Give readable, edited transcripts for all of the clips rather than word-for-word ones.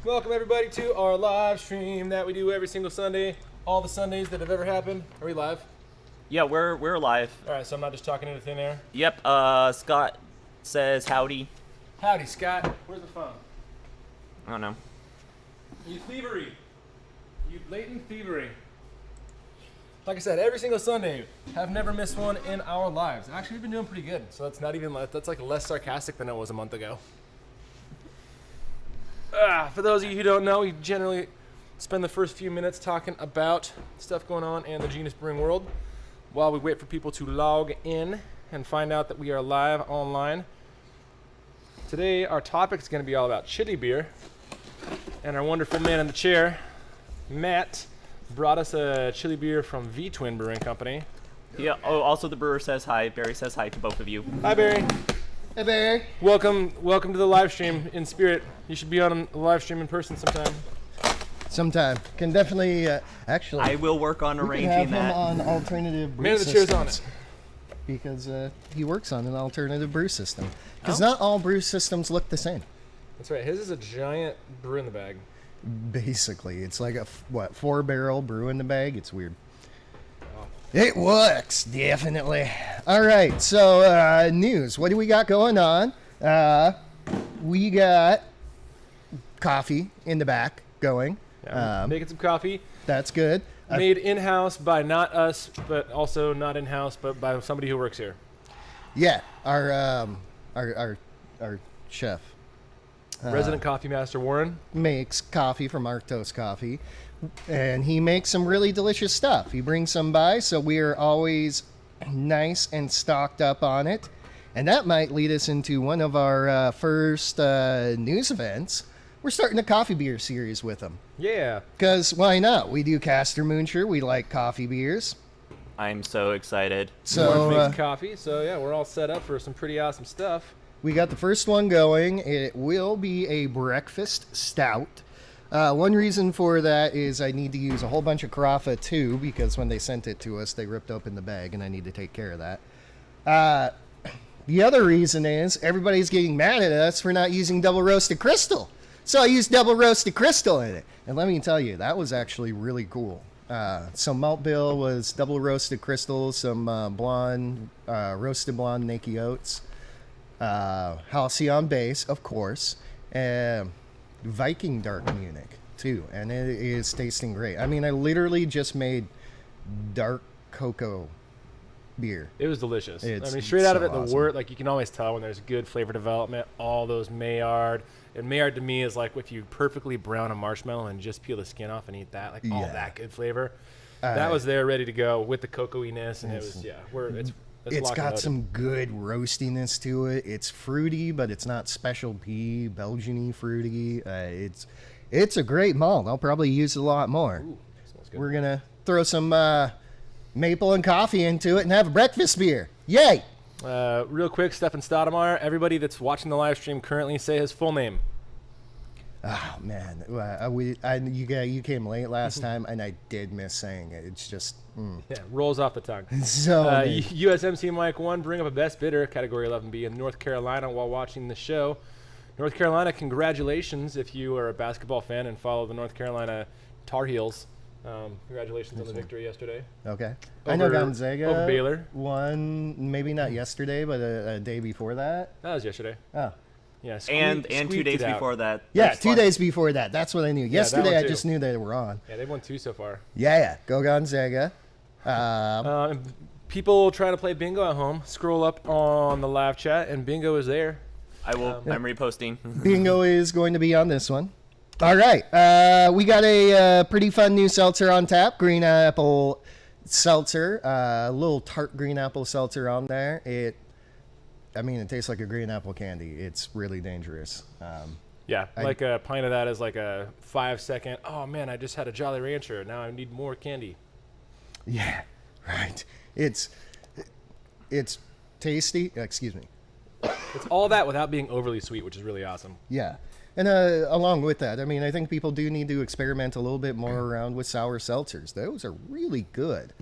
Welcome everybody to our live stream that we do every single Sunday. All the Sundays that have ever happened. Are we live? Yeah, we're live. All right, so I'm not just talking into thin air. Yep. Scott says howdy. Howdy, Scott. Where's the phone? I don't know. You thievery. You blatant thievery. Like I said, every single Sunday, have never missed one in our lives. Actually, we've been doing pretty good. So that's not even that's like less sarcastic than it was a month ago. For those of you who don't know, we generally spend the first few minutes talking about stuff going on in the Genus brewing world while we wait for people to log in and find out that we are live online. Today, our topic is going to be all about chili beer. And our wonderful man in the chair, Matt, brought us a chili beer from V-Twin Brewing Company. Yeah. Oh, also the brewer says hi. Barry says hi to both of you. Hi, Barry. Hey, Barry. Welcome to the live stream in spirit. You should be on a live stream in person sometime. Sometime. Can definitely, actually. I will work on we can arranging have that. him on alternative brew Man of the chair's on it. Because he works on an alternative brew system. Because not all brew systems look the same. That's right. His is a giant brew in the bag. Basically. It's like a, 4-barrel brew in the bag? It's weird. It works, definitely. All right, so news. What do we got going on? We got coffee in the back going. Yeah, making some coffee. That's good. Made in-house by not us, but also not in-house, but by somebody who works here. Yeah, our chef. Resident Coffee Master Warren Makes coffee from Arctos Coffee, and he makes some really delicious stuff. He brings some by, so we are always nice and stocked up on it. And that might lead us into one of our first news events. We're starting a coffee beer series with him. Yeah. Because why not? We do Caster Moonsher. We like coffee beers. I'm so excited. So Warren makes coffee, so yeah, we're all set up for some pretty awesome stuff. we got the first one going. It will be a breakfast stout. One reason for that is I need to use a whole bunch of carafa too, because when they sent it to us, they ripped open the bag, and I need to take care of that. The other reason is everybody's getting mad at us for not using double roasted crystal. So I used double roasted crystal in it. And let me tell you, that was actually really cool. Some malt bill was double roasted crystal, some blonde, roasted blonde Nakey Oats, Halcyon base, of course, Viking Dark Munich too, and it is tasting great. I mean, I literally just made dark cocoa beer. It was delicious. I It's mean, straight out of so it, the awesome. wort, like you can always tell when there's good flavor development, all those Maillard. And Maillard to me is like if you perfectly brown a marshmallow and just peel the skin off and eat that, like all Yeah. that good flavor. That was there ready to go with the cocoa-iness, and it was, It's locked and got loaded. some good roastiness to it. It's fruity, but it's not specialty Belgian-y fruity. It's a great malt. I'll probably use it a lot more. Ooh, smells good. We're gonna throw some maple and coffee into it and have a breakfast beer. Yay! Real quick, Stefan Stoudemire, everybody that's watching the live stream currently, say his full name. Oh man, you came late last time, and I did miss saying it. It's just Yeah, rolls off the tongue. so. good. USMC Mike 1, bring up a best bidder, category 11B, in North Carolina while watching the show. North Carolina, congratulations if you are a basketball fan and follow the North Carolina Tar Heels. Congratulations on the victory yesterday. Okay. I know Over Gonzaga Baylor. won, maybe not yesterday, but a day before that. That was yesterday. Oh. Yeah, And 2 squeaked days it out. before that. Yeah, there's 2 one- days before that. That's what I knew. that Yesterday, one I too. just knew they were on. Yeah, they've won 2 so far. Yeah. Go Gonzaga. People trying to play bingo at home, scroll up on the live chat, and bingo is there. I will. I'm reposting. Bingo is going to be on this one. All right. We got a pretty fun new seltzer on tap. Green apple seltzer. A little tart green apple seltzer on there. It tastes like a green apple candy. It's really dangerous. Yeah, like a pint of that is like a 5-second, oh man, I just had a Jolly Rancher. Now I need more candy. Yeah, right. It's tasty. Excuse me. It's all that without being overly sweet, which is really awesome. Yeah. And along with that, I mean, I think people do need to experiment a little bit more around with sour seltzers. Those are really good.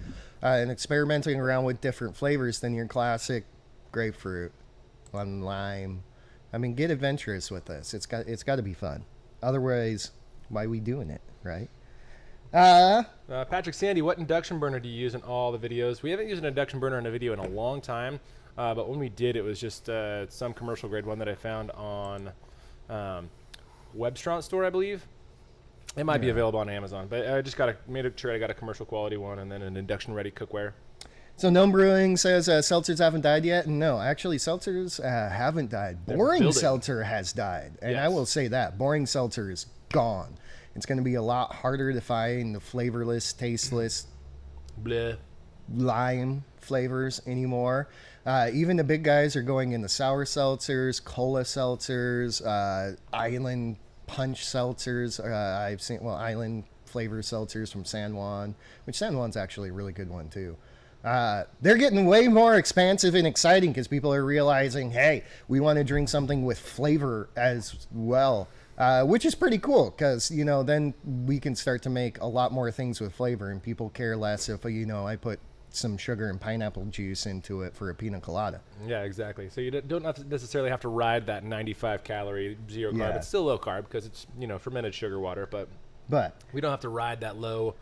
And experimenting around with different flavors than your classic grapefruit, lemon, lime. I mean, get adventurous with this. It's got to be fun. Otherwise, why we doing it, right? Patrick Sandy, what induction burner do you use in all the videos? We haven't used an induction burner in a video in a long time, but when we did, it was just some commercial grade one that I found on Webstront store, I believe. It might be available on Amazon, but I just made sure I got a commercial quality one and then an induction ready cookware. So Gnome Brewing says seltzers haven't died yet. No, actually, seltzers haven't died. Boring seltzer has died, and I will say that boring seltzer is gone. It's going to be a lot harder to find the flavorless, tasteless, bleh, lime flavors anymore. Even the big guys are going into sour seltzers, cola seltzers, island punch seltzers. I've seen island flavor seltzers from San Juan, which San Juan's actually a really good one too. They're getting way more expansive and exciting because people are realizing, hey, we want to drink something with flavor as well, which is pretty cool because, then we can start to make a lot more things with flavor and people care less if, I put some sugar and pineapple juice into it for a pina colada. Yeah, exactly. So you don't necessarily have to ride that 95 calorie zero carb. It's still low carb because it's, fermented sugar water, but we don't have to ride that low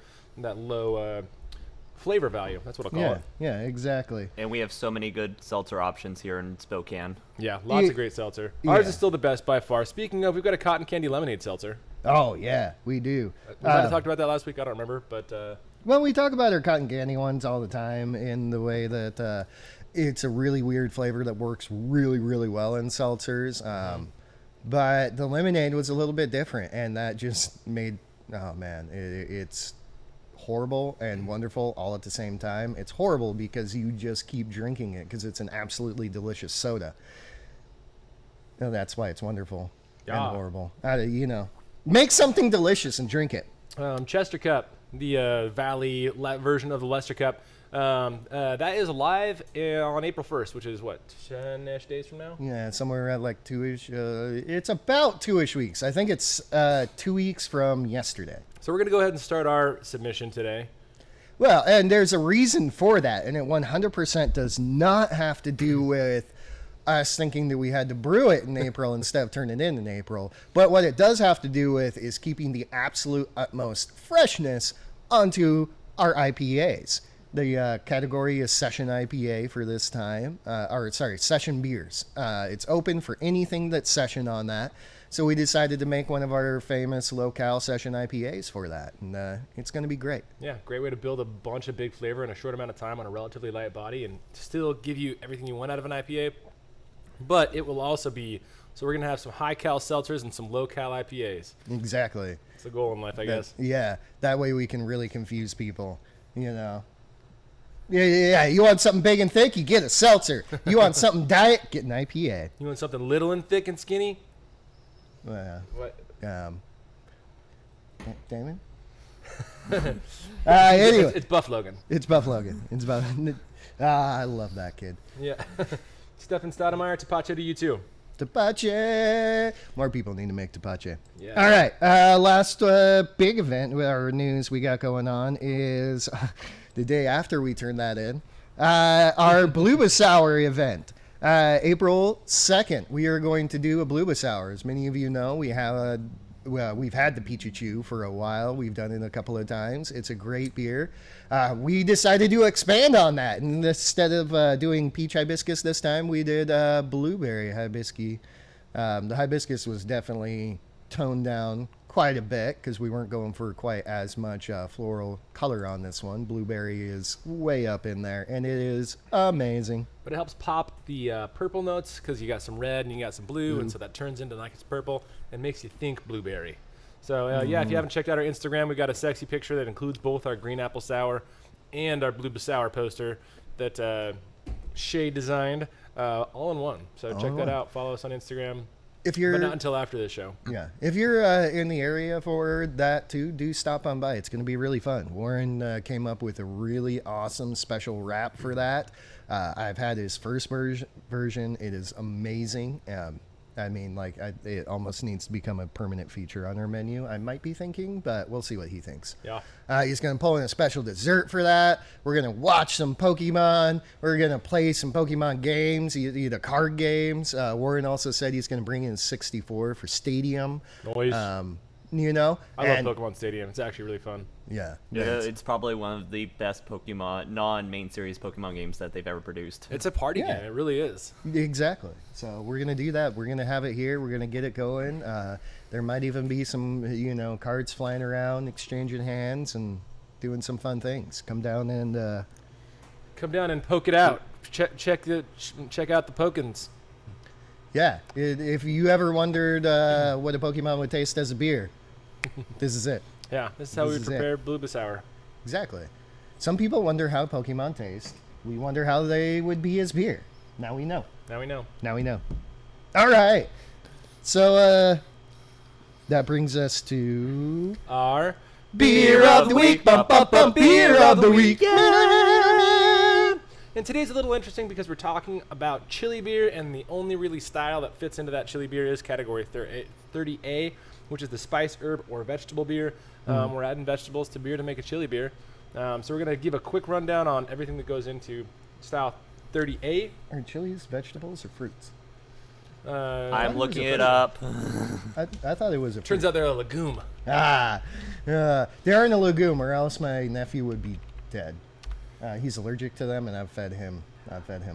flavor value. That's what I'll call it. Yeah, exactly. And we have so many good seltzer options here in Spokane. Yeah, lots of great seltzer. Ours is still the best by far. Speaking of, we've got a cotton candy lemonade seltzer. Oh, yeah, we do. We might have talked about that last week. I don't remember, but... Well, we talk about our cotton candy ones all the time in the way that it's a really weird flavor that works really, really well in seltzers. But the lemonade was a little bit different, and that just made... Oh, man, it's... horrible and wonderful all at the same time. It's horrible because you just keep drinking it because it's an absolutely delicious soda. That's why it's wonderful and horrible. Make something delicious and drink it. Chester Cup, the Valley version of the Lester Cup. That is live on April 1st, which is what, 10-ish days from now? Yeah, somewhere around like 2-ish. It's about 2-ish weeks. I think it's 2 weeks from yesterday. So we're going to go ahead and start our submission today. Well, and there's a reason for that, and it 100% does not have to do with us thinking that we had to brew it in April instead of turn it in April. But what it does have to do with is keeping the absolute utmost freshness onto our IPAs. The category is Session IPA for this time, Session beers. It's open for anything that's Session on that. So we decided to make one of our famous low-cal Session IPAs for that, and it's going to be great. Yeah, great way to build a bunch of big flavor in a short amount of time on a relatively light body and still give you everything you want out of an IPA. But it will also be, so we're going to have some high-cal seltzers and some low-cal IPAs. Exactly. It's the goal in life, I guess. Yeah, that way we can really confuse people, Yeah, you want something big and thick, you get a seltzer. You want something diet, get an IPA. You want something little and thick and skinny? What? Damon? Anyway. It's Buff Logan. It's Buff Logan. It's Buff. I love that kid. Yeah. Stefan Stoudemire, Tapache to you too. Tapache. More people need to make Tapache. Yeah. All right. Last big event or news we got going on is the day after we turn that in. Our Blueba Sour event. April 2nd, we are going to do a Blueba Sour. As many of you know, we've had the Pichichu for a while. We've done it a couple of times. It's a great beer. We decided to expand on that. And instead of doing peach hibiscus this time, we did blueberry hibiscus. The hibiscus was definitely toned down quite a bit because we weren't going for quite as much floral color on this one. Blueberry is way up in there, and it is amazing. But it helps pop the purple notes because you got some red and you got some blue, and so that turns into like it's purple and makes you think blueberry. So if you haven't checked out our Instagram, we got a sexy picture that includes both our green apple sour and our Blueba Sour poster that Shay designed all in one. So check that out. Follow us on Instagram. But not until after this show. Yeah. If you're in the area for that too, do stop on by. It's going to be really fun. Warren came up with a really awesome special wrap for that. I've had his first version. It is amazing. I mean, like, it almost needs to become a permanent feature on our menu. I might be thinking, but we'll see what he thinks. Yeah. He's going to pull in a special dessert for that. We're going to watch some Pokemon. We're going to play some Pokemon games, either card games. Warren also said he's going to bring in 64 for Stadium. Noise. You know? I love Pokemon Stadium. It's actually really fun. Yeah. It's probably one of the best Pokemon, non-main series Pokemon games that they've ever produced. It's a party game. It really is. Exactly. So we're going to do that. We're going to have it here. We're going to get it going. There might even be some, cards flying around, exchanging hands, and doing some fun things. Come down and poke it out. Check out the Pokins. Yeah. If you ever wondered what a Pokemon would taste as a beer, this is it. Yeah, this is how we prepare Bulbasaur. Exactly. Some people wonder how Pokemon taste. We wonder how they would be as beer. Now we know. Now we know. All right. So that brings us to Our Beer of the Week. Bum, bum, bum, Beer of the Week. Yeah! And today's a little interesting because we're talking about chili beer, and the only really style that fits into that chili beer is category 30A, which is the spice, herb, or vegetable beer. We're adding vegetables to beer to make a chili beer. So we're going to give a quick rundown on everything that goes into style 30A. Are chilies vegetables or fruits? I'm looking it up. I thought it was a fruit. Turns out they're a legume. They aren't a legume, or else my nephew would be dead. He's allergic to them, and I've fed him.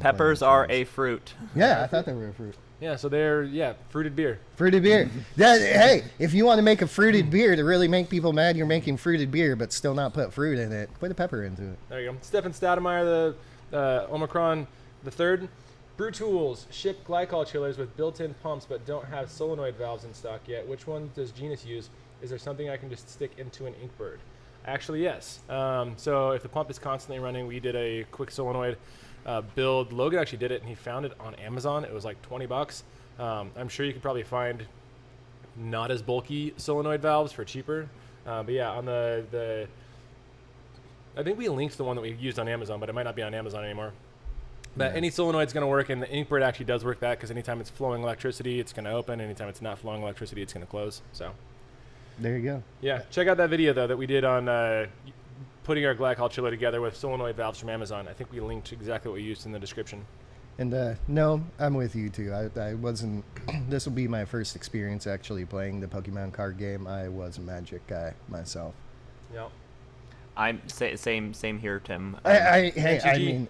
Peppers are a fruit. Yeah, I thought they were a fruit. Yeah, so they're fruited beer. Fruited beer. Hey, if you want to make a fruited beer to really make people mad, you're making fruited beer, but still not put fruit in it. Put a pepper into it. There you go. Stefan Stoudemire, the Omicron the third. Brew Tools ship glycol chillers with built-in pumps, but don't have solenoid valves in stock yet. Which one does Genus use? Is there something I can just stick into an Inkbird? Actually, yes. So if the pump is constantly running, we did a quick solenoid build. Logan actually did it, and he found it on Amazon. It was like $20. I'm sure you could probably find not as bulky solenoid valves for cheaper. But yeah, on the I think we linked the one that we used on Amazon, but it might not be on Amazon anymore. But any solenoid's going to work, and the Inkbird actually does work that, because anytime it's flowing electricity, it's going to open. Anytime it's not flowing electricity, it's going to close. So there you go. Yeah, check out that video, though, that we did on putting our glycol chiller together with solenoid valves from Amazon. I think we linked exactly what we used in the description. And no, I'm with you too. I wasn't. This will be my first experience actually playing the Pokemon card game. I was a Magic guy myself. Yep. I'm same here, Tim. I mean,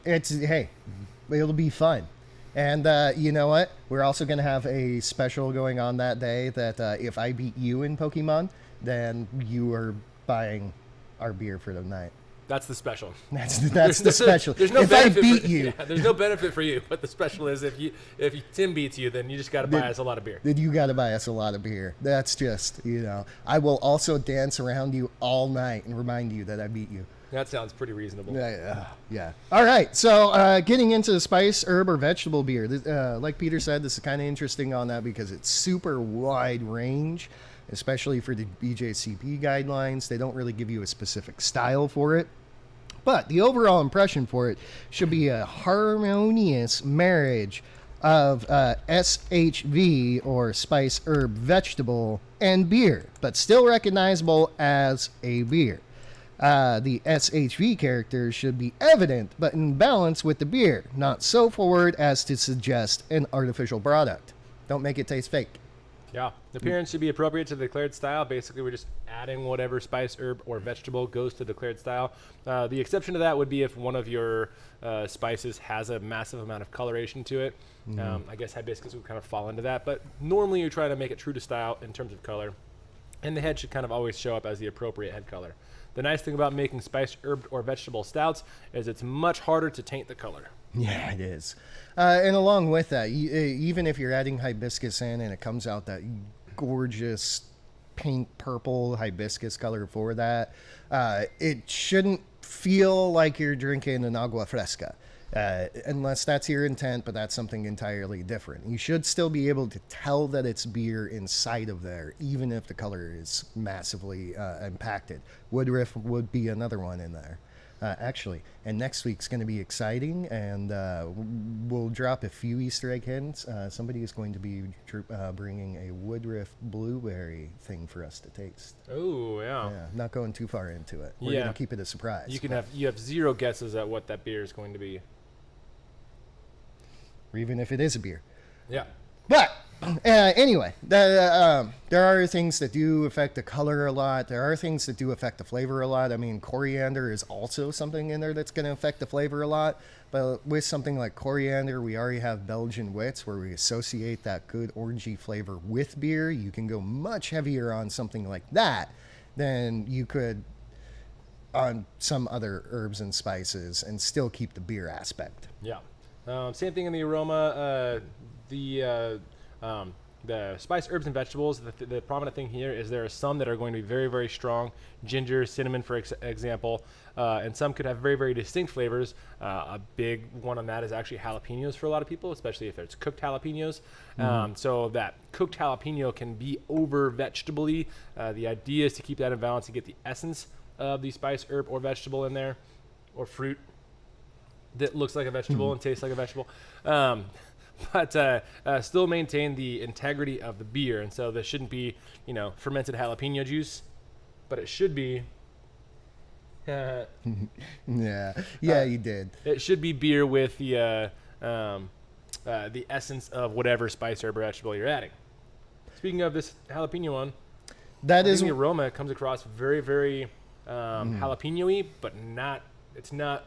it'll be fun. And you know what? We're also going to have a special going on that day that if I beat you in Pokemon, then you are buying our beer for the night. That's the special. That's the special. There's no if I benefit beat for, you, yeah, there's no benefit for you. But the special is if Tim beats you, then you just got to buy us a lot of beer. Then you got to buy us a lot of beer. That's just I will also dance around you all night and remind you that I beat you. That sounds pretty reasonable. Yeah. All right. So getting into the spice, herb, or vegetable beer. Like Peter said, this is kind of interesting on that because it's super wide range, especially for the BJCP guidelines. They don't really give you a specific style for it. But the overall impression for it should be a harmonious marriage of SHV, or spice, herb, vegetable, and beer, but still recognizable as a beer. The SHV characters should be evident, but in balance with the beer, not so forward as to suggest an artificial product. Don't make it taste fake. Yeah. The appearance should be appropriate to the declared style. Basically, we're just adding whatever spice, herb, or vegetable goes to the declared style. The exception to that would be if one of your spices has a massive amount of coloration to it. I guess hibiscus would kind of fall into that. But normally, you're trying to make it true to style in terms of color. And the head should kind of always show up as the appropriate head color. The nice thing about making spiced, herb, or vegetable stouts is it's much harder to taint the color. Yeah, it is. And along with that, even if you're adding hibiscus in and it comes out that gorgeous pink purple hibiscus color for that, it shouldn't feel like you're drinking an agua fresca. Unless that's your intent, but that's something entirely different. You should still be able to tell that it's beer inside of there, even if the color is massively impacted. Woodruff would be another one in there. Actually, and next week's going to be exciting, and we'll drop a few Easter egg hints. Somebody is going to be bringing a Woodruff blueberry thing for us to taste. Oh, yeah. Yeah, not going too far into it. We're Yeah. going to keep it a surprise. You have zero guesses at what that beer is going to be. Or even if it is a beer. Yeah. But anyway, there are things that do affect the color a lot. There are things that do affect the flavor a lot. I mean, coriander is also something in there that's going to affect the flavor a lot. But with something like coriander, we already have Belgian wits where we associate that good orangey flavor with beer. You can go much heavier on something like that than you could on some other herbs and spices and still keep the beer aspect. Yeah. Same thing in the aroma. The spice, herbs, and vegetables. The prominent thing here is there are some that are going to be very, very strong. Ginger, cinnamon, for example. And some could have very, very distinct flavors. A big one on that is actually jalapenos for a lot of people, especially if it's cooked jalapenos. So that cooked jalapeno can be over vegetable-y. The idea is to keep that in balance to get the essence of the spice, herb, or vegetable in there, or fruit that looks like a vegetable and tastes like a vegetable, but still maintain the integrity of the beer. And so this shouldn't be, fermented jalapeno juice, but it should be. Yeah, you did. It should be beer with the essence of whatever spice, herb, or vegetable you're adding. Speaking of this jalapeno one, I think the aroma comes across very, very jalapeno-y, but not. It's not.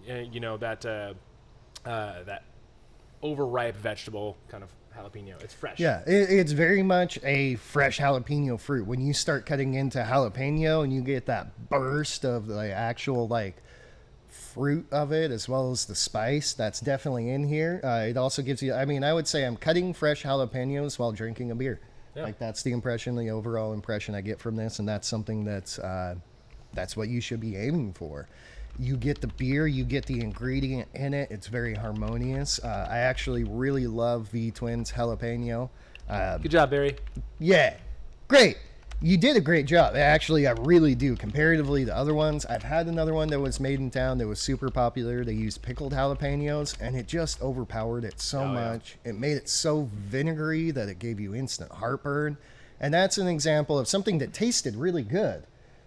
That overripe vegetable kind of jalapeno. It's fresh. Yeah, it's very much a fresh jalapeno fruit. When you start cutting into jalapeno and you get that burst of the actual fruit of it as well as the spice, that's definitely in here. It also gives you, I would say I'm cutting fresh jalapenos while drinking a beer. Yeah. That's the impression, the overall impression I get from this, and that's something that's what you should be aiming for. You get the beer, you get the ingredient in it. It's very harmonious. I actually really love V-Twins jalapeno. Good job, Barry. Yeah, great. You did a great job. Actually, I really do. Comparatively to other ones, I've had another one that was made in town that was super popular. They used pickled jalapenos, and it just overpowered it so much. Yeah. It made it so vinegary that it gave you instant heartburn. And that's an example of something that tasted really good.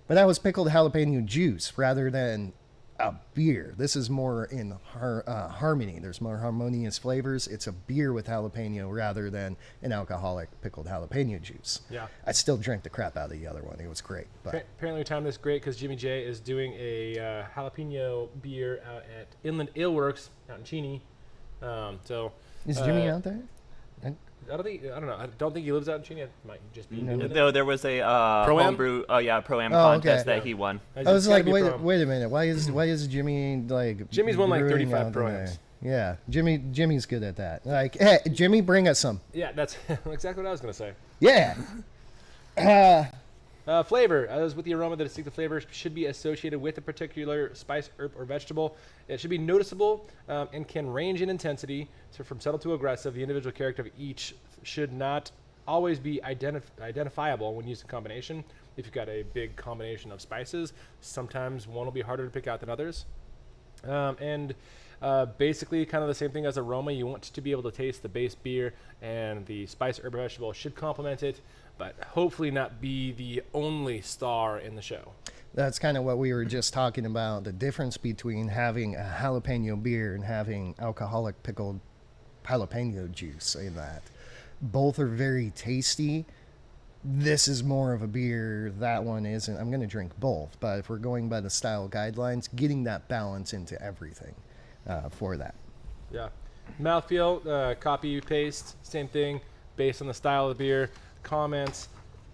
But that was pickled jalapeno juice rather than a beer. This is more in harmony. There's more harmonious flavors. It's a beer with jalapeno rather than an alcoholic pickled jalapeno juice. Yeah. I still drank the crap out of the other one. It was great. But apparently we timed this great because Jimmy J is doing a jalapeno beer out at Inland Ale Works out in Cheney. Is Jimmy out there? I don't think he lives out in Cheney. It might just be. No, there was a Pro-Am? homebrew, Pro-Am contest that he won. I was like, wait a minute. Why is Jimmy Jimmy's won like brewing 35 out Pro-Ams. Yeah, Jimmy's good at that. Hey, Jimmy, bring us some. Yeah, that's exactly what I was gonna say. Yeah. Flavor. As with the aroma, the distinctive flavor should be associated with a particular spice, herb, or vegetable. It should be noticeable and can range in intensity. So from subtle to aggressive, the individual character of each should not always be identifiable when used in combination. If you've got a big combination of spices, sometimes one will be harder to pick out than others. Basically kind of the same thing as aroma. You want to be able to taste the base beer, and the spice, herb, or vegetable should complement it, but hopefully not be the only star in the show. That's kind of what we were just talking about, the difference between having a jalapeno beer and having alcoholic pickled jalapeno juice in that. Both are very tasty. This is more of a beer. That one isn't. I'm going to drink both, but if we're going by the style guidelines, getting that balance into everything for that. Yeah. Mouthfeel, copy, paste, same thing, based on the style of the beer. Comments,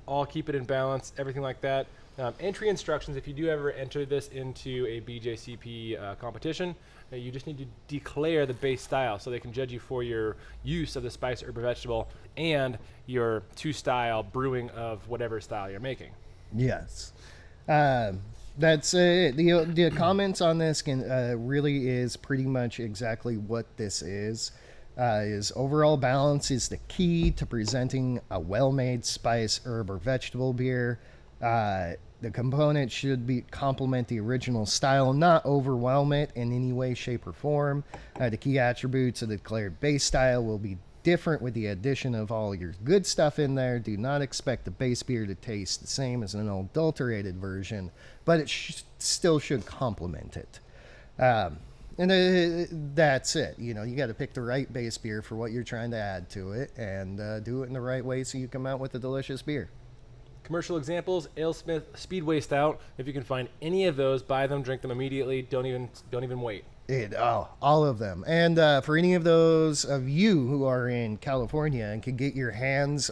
all keep it in balance, everything like that. Entry instructions, if you do ever enter this into a BJCP competition, you just need to declare the base style so they can judge you for your use of the spice, herb, or vegetable and your two-style brewing of whatever style you're making. Yes. That's it. The comments on this can really is pretty much exactly what this is overall balance is the key to presenting a well-made spice, herb, or vegetable beer. The components should be complement the original style, not overwhelm it in any way, shape, or form. The key attributes of the declared base style will be different with the addition of all your good stuff in there. Do not expect the base beer to taste the same as an adulterated version, but it still should complement it. That's it. You know, you got to pick the right base beer for what you're trying to add to it, and do it in the right way so you come out with a delicious beer. Commercial examples: AleSmith Speedway Stout. If you can find any of those, buy them, drink them immediately. Don't even wait. All of them. And for any of those of you who are in California and can get your hands,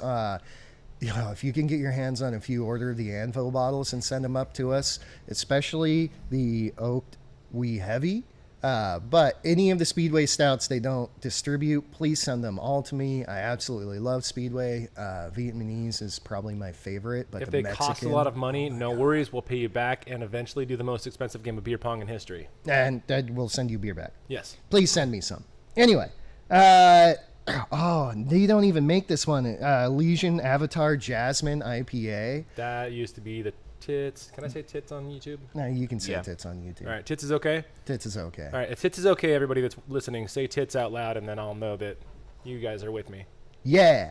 if you can get your hands on a few, order the Anvil bottles and send them up to us, especially the Oaked Wee Heavy. But any of the Speedway Stouts they don't distribute, please send them all to me. I absolutely love Speedway. Vietnamese is probably my favorite. But if they cost a lot of money, no worries. We'll pay you back and eventually do the most expensive game of beer pong in history. And we'll send you beer back. Yes. Please send me some. Anyway. They don't even make this one. Legion Avatar Jasmine IPA. That used to be the tits. Can I say tits on YouTube? No, you can say tits on YouTube. All right, tits is okay? Tits is okay. All right, if tits is okay, everybody that's listening, say tits out loud, and then I'll know that you guys are with me. Yeah.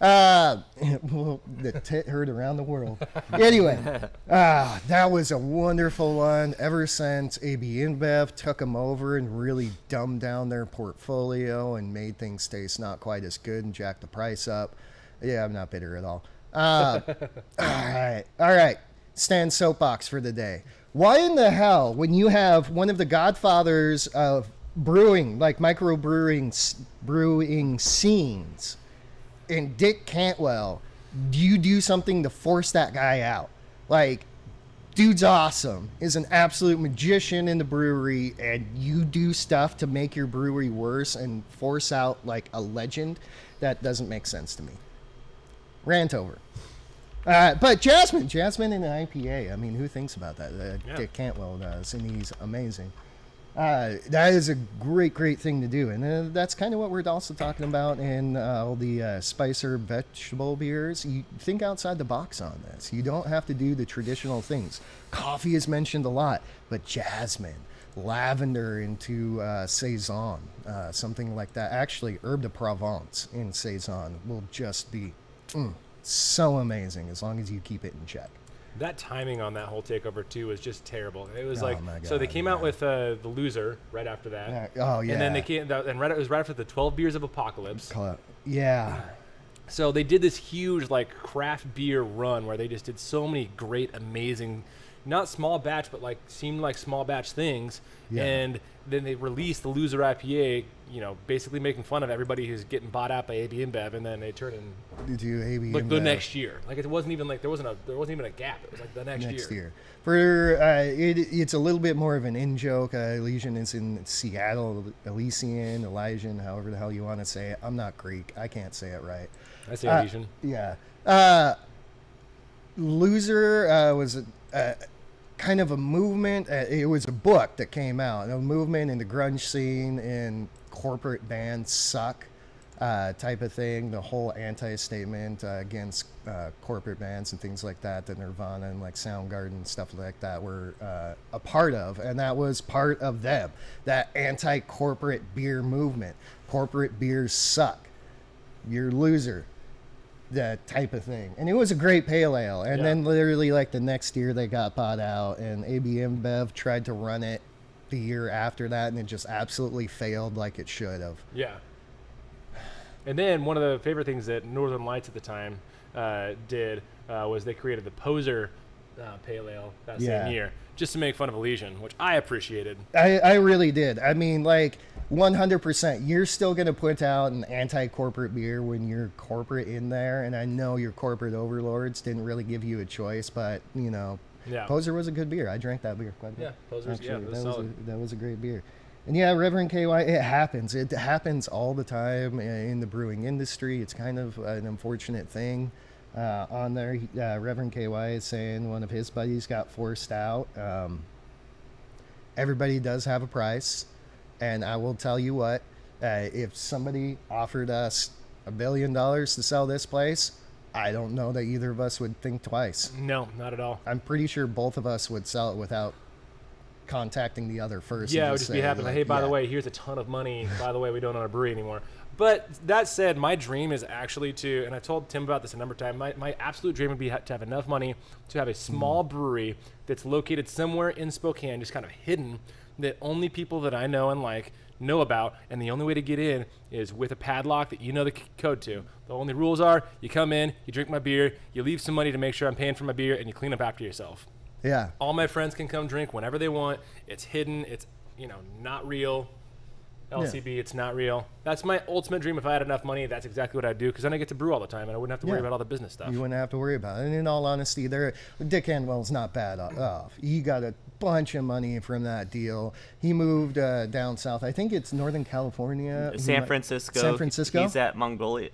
Well, the tit heard around the world. Anyway, that was a wonderful one. Ever since AB InBev took them over and really dumbed down their portfolio and made things taste not quite as good and jacked the price up. Yeah, I'm not bitter at all. All right. Stand soapbox for the day. Why in the hell, when you have one of the godfathers of brewing, like brewing scenes, and Dick Cantwell, do you do something to force that guy out? Like, dude's awesome, is an absolute magician in the brewery, and you do stuff to make your brewery worse and force out like a legend? That doesn't make sense to me. Rant over. But Jasmine in an IPA. I mean, who thinks about that? Dick Cantwell does, and he's amazing. That is a great thing to do, and that's kind of what we're also talking about in all the spicer vegetable beers. You think outside the box on this. You don't have to do the traditional things. Coffee is mentioned a lot, but jasmine, lavender into saison, something like that. Actually, herb de Provence in saison will just be so amazing as long as you keep it in check. That timing on that whole takeover too was just terrible. It was my God, so they came out with the loser right after that. And then they came and it was right after the 12 Beers of Apocalypse. Yeah. So they did this huge like craft beer run where they just did so many great, amazing, not small batch, but like seemed like small batch things. Yeah. And then they released the loser IPA, basically making fun of everybody who's getting bought out by AB InBev, and then they turned and do AB like the next year. Like it wasn't even like there wasn't even a gap. It was like the next year. For it's a little bit more of an in joke. Elysian is in Seattle, Elysian, however the hell you want to say it. I'm not Greek. I can't say it right. I say Elysian. Yeah. Loser was kind of a movement. It was a book that came out, a movement in the grunge scene and corporate bands suck type of thing. The whole anti-statement against corporate bands and things like that, that Nirvana and like Soundgarden and stuff like that were a part of, and that was part of them. That anti-corporate beer movement. Corporate beers suck. You're a loser. That type of thing. And it was a great pale ale. And then literally like the next year they got bought out, and AB InBev tried to run it the year after that, and it just absolutely failed like it should have. Yeah. And then one of the favorite things that Northern Lights at the time did was they created the Poser pale ale that same year, just to make fun of Elysian, which I appreciated. I really did. I mean, like 100%, you're still going to put out an anti-corporate beer when you're corporate in there, and I know your corporate overlords didn't really give you a choice, but Poser was a good beer. I drank that beer quite a bit. Yeah, Poser's that was a great beer. And Reverend KY, it happens all the time in the brewing industry. It's kind of an unfortunate thing. On there, Reverend KY is saying one of his buddies got forced out. Everybody does have a price. And I will tell you what, if somebody offered us $1 billion to sell this place, I don't know that either of us would think twice. No, not at all. I'm pretty sure both of us would sell it without contacting the other first. Yeah, it and would just be happening. Like, hey, by the way, here's a ton of money. By the way, we don't own a brewery anymore. But that said, my dream is actually to, and I told Tim about this a number of times, my absolute dream would be to have enough money to have a small brewery that's located somewhere in Spokane, just kind of hidden, that only people that I know and like know about, and the only way to get in is with a padlock that you know the code to. The only rules are you come in, you drink my beer, you leave some money to make sure I'm paying for my beer, and you clean up after yourself. Yeah. All my friends can come drink whenever they want. It's hidden. It's, not real. LCB, it's not real. That's my ultimate dream. If I had enough money, that's exactly what I'd do, because then I get to brew all the time, and I wouldn't have to worry about all the business stuff. You wouldn't have to worry about it. And in all honesty, Dick Anwell's not bad off. He got a bunch of money from that deal. He moved down south. I think it's Northern California. San Francisco. San Francisco? He's at Mongolia.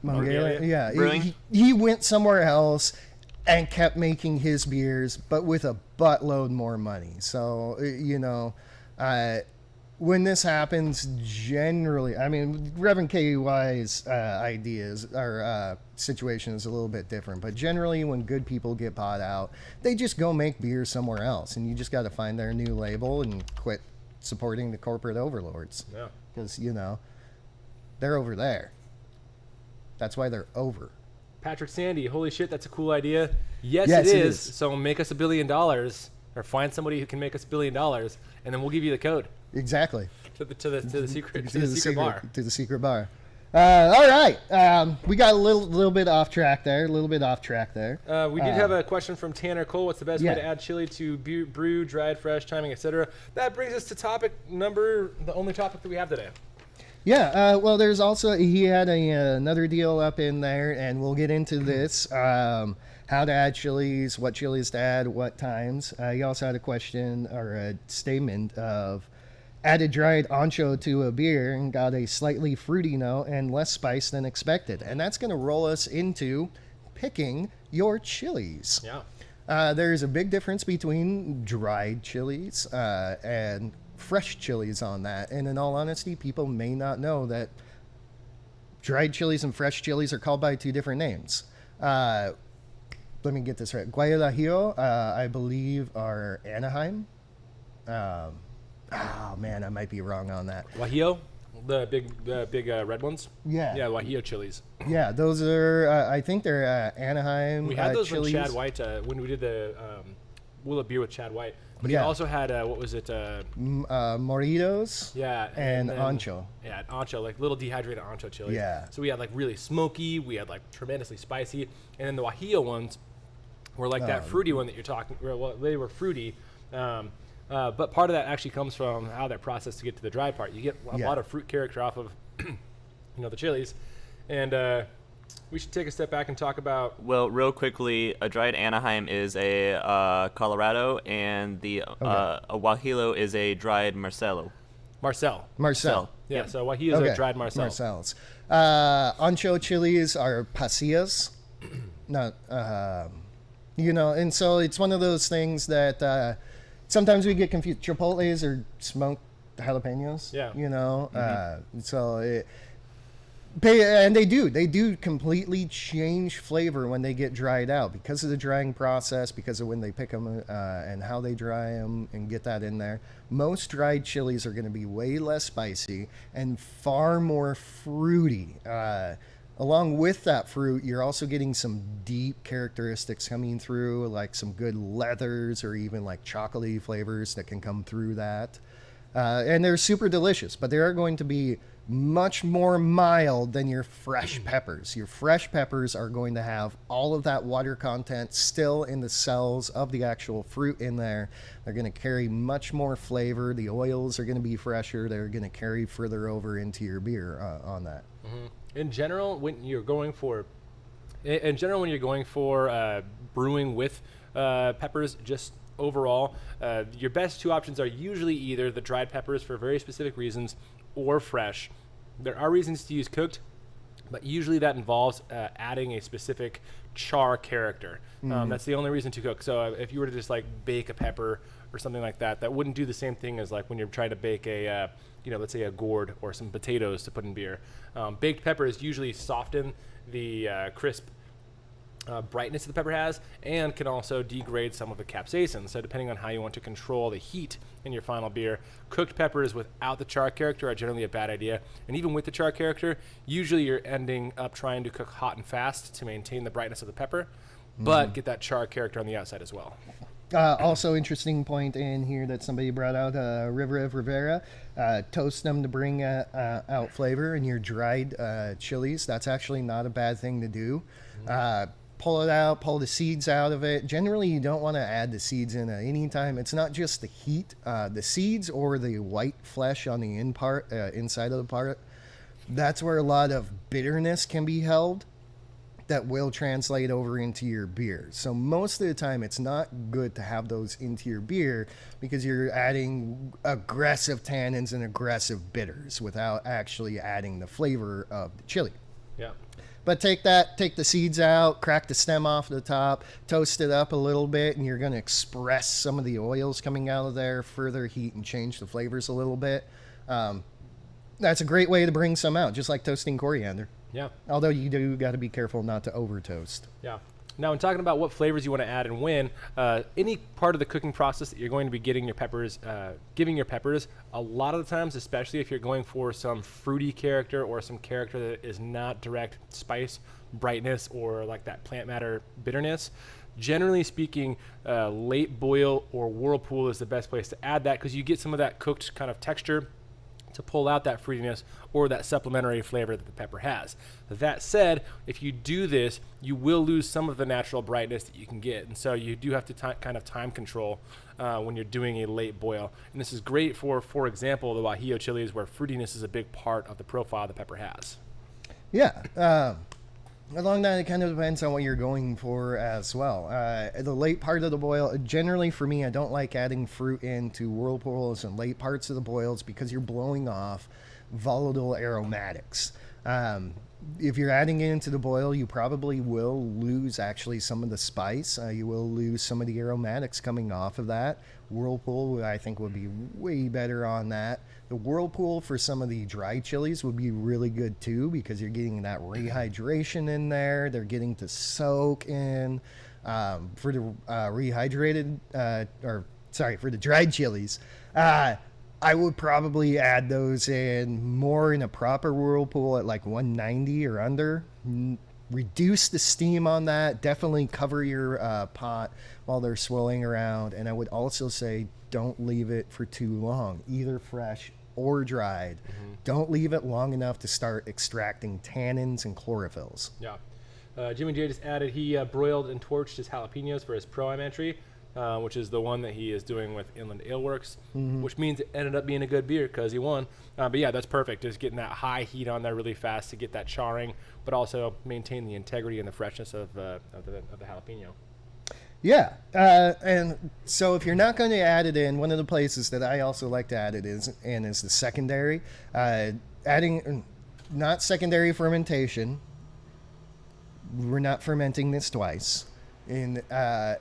Yeah. Brewing. He went somewhere else and kept making his beers, but with a buttload more money. So, when this happens, generally, I mean, Reverend KUI's ideas or situation is a little bit different, but generally when good people get bought out, they just go make beer somewhere else, and you just got to find their new label and quit supporting the corporate overlords. Yeah. Because, they're over there. That's why they're over. Patrick Sandy, holy shit, that's a cool idea. Yes, Yes, it it is. is. So make us $1 billion, or find somebody who can make us $1 billion, and then we'll give you the code Exactly. to the secret bar. To the secret bar. All right. We got a little bit off track there. We did have a question from Tanner Cole. What's the best way Yeah. to add chili to brew, dried, fresh, timing, etc.? That brings us to the only topic that we have today. Yeah, well, there's also, he had another deal up in there, and we'll get into this, how to add chilies, what chilies to add, what times. He also had a question or a statement of added dried ancho to a beer and got a slightly fruity note and less spice than expected. And that's going to roll us into picking your chilies. Yeah. There's a big difference between dried chilies and fresh chilies on that, and in all honesty, people may not know that dried chilies and fresh chilies are called by two different names. Let me get this right. Guayabajillo, I believe, are Anaheim. Oh man, I might be wrong on that. Guajillo, the big red ones. Yeah. Guajillo chilies. Yeah, those are. I think they're Anaheim. We had those chilies. when Chad White, when we did the Will It Beer with Chad White. But he also had, what was it? Moritos. Yeah. And then, ancho. Yeah, ancho, like little dehydrated ancho chilies. Yeah. So we had like really smoky, we had like tremendously spicy, and then the Guajillo ones were like that fruity one that you're talking. Well, they were fruity, but part of that actually comes from how they're processed to get to the dry part. You get a lot of fruit character off of, the chilies, and we should take a step back and talk about. Well, real quickly, a dried Anaheim is a Colorado, and the a Guajillo is a dried Marcelo. Marcel. Yeah, Yep. so Guajillos are dried Marcel. Marcel's. Ancho chilies are pasillas. Not, and so it's one of those things that sometimes we get confused. Chipotles are smoked jalapenos. Yeah. And they do completely change flavor when they get dried out because of the drying process, because of when they pick them and how they dry them and get that in there. Most dried chilies are going to be way less spicy and far more fruity. Along with that fruit, you're also getting some deep characteristics coming through, like some good leathers or even like chocolatey flavors that can come through that. And they're super delicious, but they are going to be much more mild than your fresh peppers. Your fresh peppers are going to have all of that water content still in the cells of the actual fruit in there. They're going to carry much more flavor. The oils are going to be fresher. They're going to carry further over into your beer on that. Mm-hmm. In general, when you're going for brewing with peppers, just overall, your best two options are usually either the dried peppers for very specific reasons or fresh. There are reasons to use cooked. But usually that involves adding a specific char character. That's the only reason to cook. So if you were to just like bake a pepper or something like that, that wouldn't do the same thing as like when you're trying to bake a, let's say a gourd or some potatoes to put in beer. Baked peppers usually soften the crisp brightness that the pepper has, and can also degrade some of the capsaicin. So depending on how you want to control the heat in your final beer, cooked peppers without the char character are generally a bad idea. And even with the char character, usually you're ending up trying to cook hot and fast to maintain the brightness of the pepper, but get that char character on the outside as well. Also, interesting point in here that somebody brought out, River of Rivera. Toast them to bring out flavor in your dried chilies. That's actually not a bad thing to do. Pull it out, pull the seeds out of it. Generally, you don't want to add the seeds in at any time. It's not just the heat. The seeds or the white flesh on the inside of the part, that's where a lot of bitterness can be held that will translate over into your beer. So most of the time, it's not good to have those into your beer because you're adding aggressive tannins and aggressive bitters without actually adding the flavor of the chili. Yeah. But take the seeds out, crack the stem off the top, toast it up a little bit, and you're going to express some of the oils coming out of there, further heat and change the flavors a little bit. That's a great way to bring some out, just like toasting coriander. Yeah. Although you do got to be careful not to over toast. Yeah. Now, in talking about what flavors you want to add and when, any part of the cooking process that you're going to be getting your peppers, giving your peppers, a lot of the times, especially if you're going for some fruity character or some character that is not direct spice, brightness, or like that plant matter bitterness, generally speaking, late boil or whirlpool is the best place to add that because you get some of that cooked kind of texture to pull out that fruitiness or that supplementary flavor that the pepper has. That said, if you do this, you will lose some of the natural brightness that you can get. And so you do have to kind of time control when you're doing a late boil. And this is great for example, the Guajillo chilies where fruitiness is a big part of the profile the pepper has. Yeah. Along that, it kind of depends on what you're going for as well. The late part of the boil, generally for me, I don't like adding fruit into whirlpools and late parts of the boils because you're blowing off volatile aromatics. If you're adding it into the boil, you probably will lose actually some of the spice. You will lose some of the aromatics coming off of that. Whirlpool, I think, would be way better on that. The whirlpool for some of the dry chilies would be really good too because you're getting that rehydration in there. They're getting to soak in. For the for the dried chilies, I would probably add those in more in a proper whirlpool at like 190 or under. Reduce the steam on that. Definitely cover your pot while they're swirling around. And I would also say don't leave it for too long, either fresh or dried. Don't leave it long enough to start extracting tannins and chlorophylls. Yeah. Jimmy J just added he broiled and torched his jalapenos for his Pro-Am entry. Which is the one that he is doing with Inland Ale Works, which means it ended up being a good beer because he won. But yeah, that's perfect. Just getting that high heat on there really fast to get that charring, but also maintain the integrity and the freshness of the jalapeno. Yeah, and so if you're not going to add it in, one of the places that I also like to add it is the secondary. Adding, not secondary fermentation. We're not fermenting this twice. In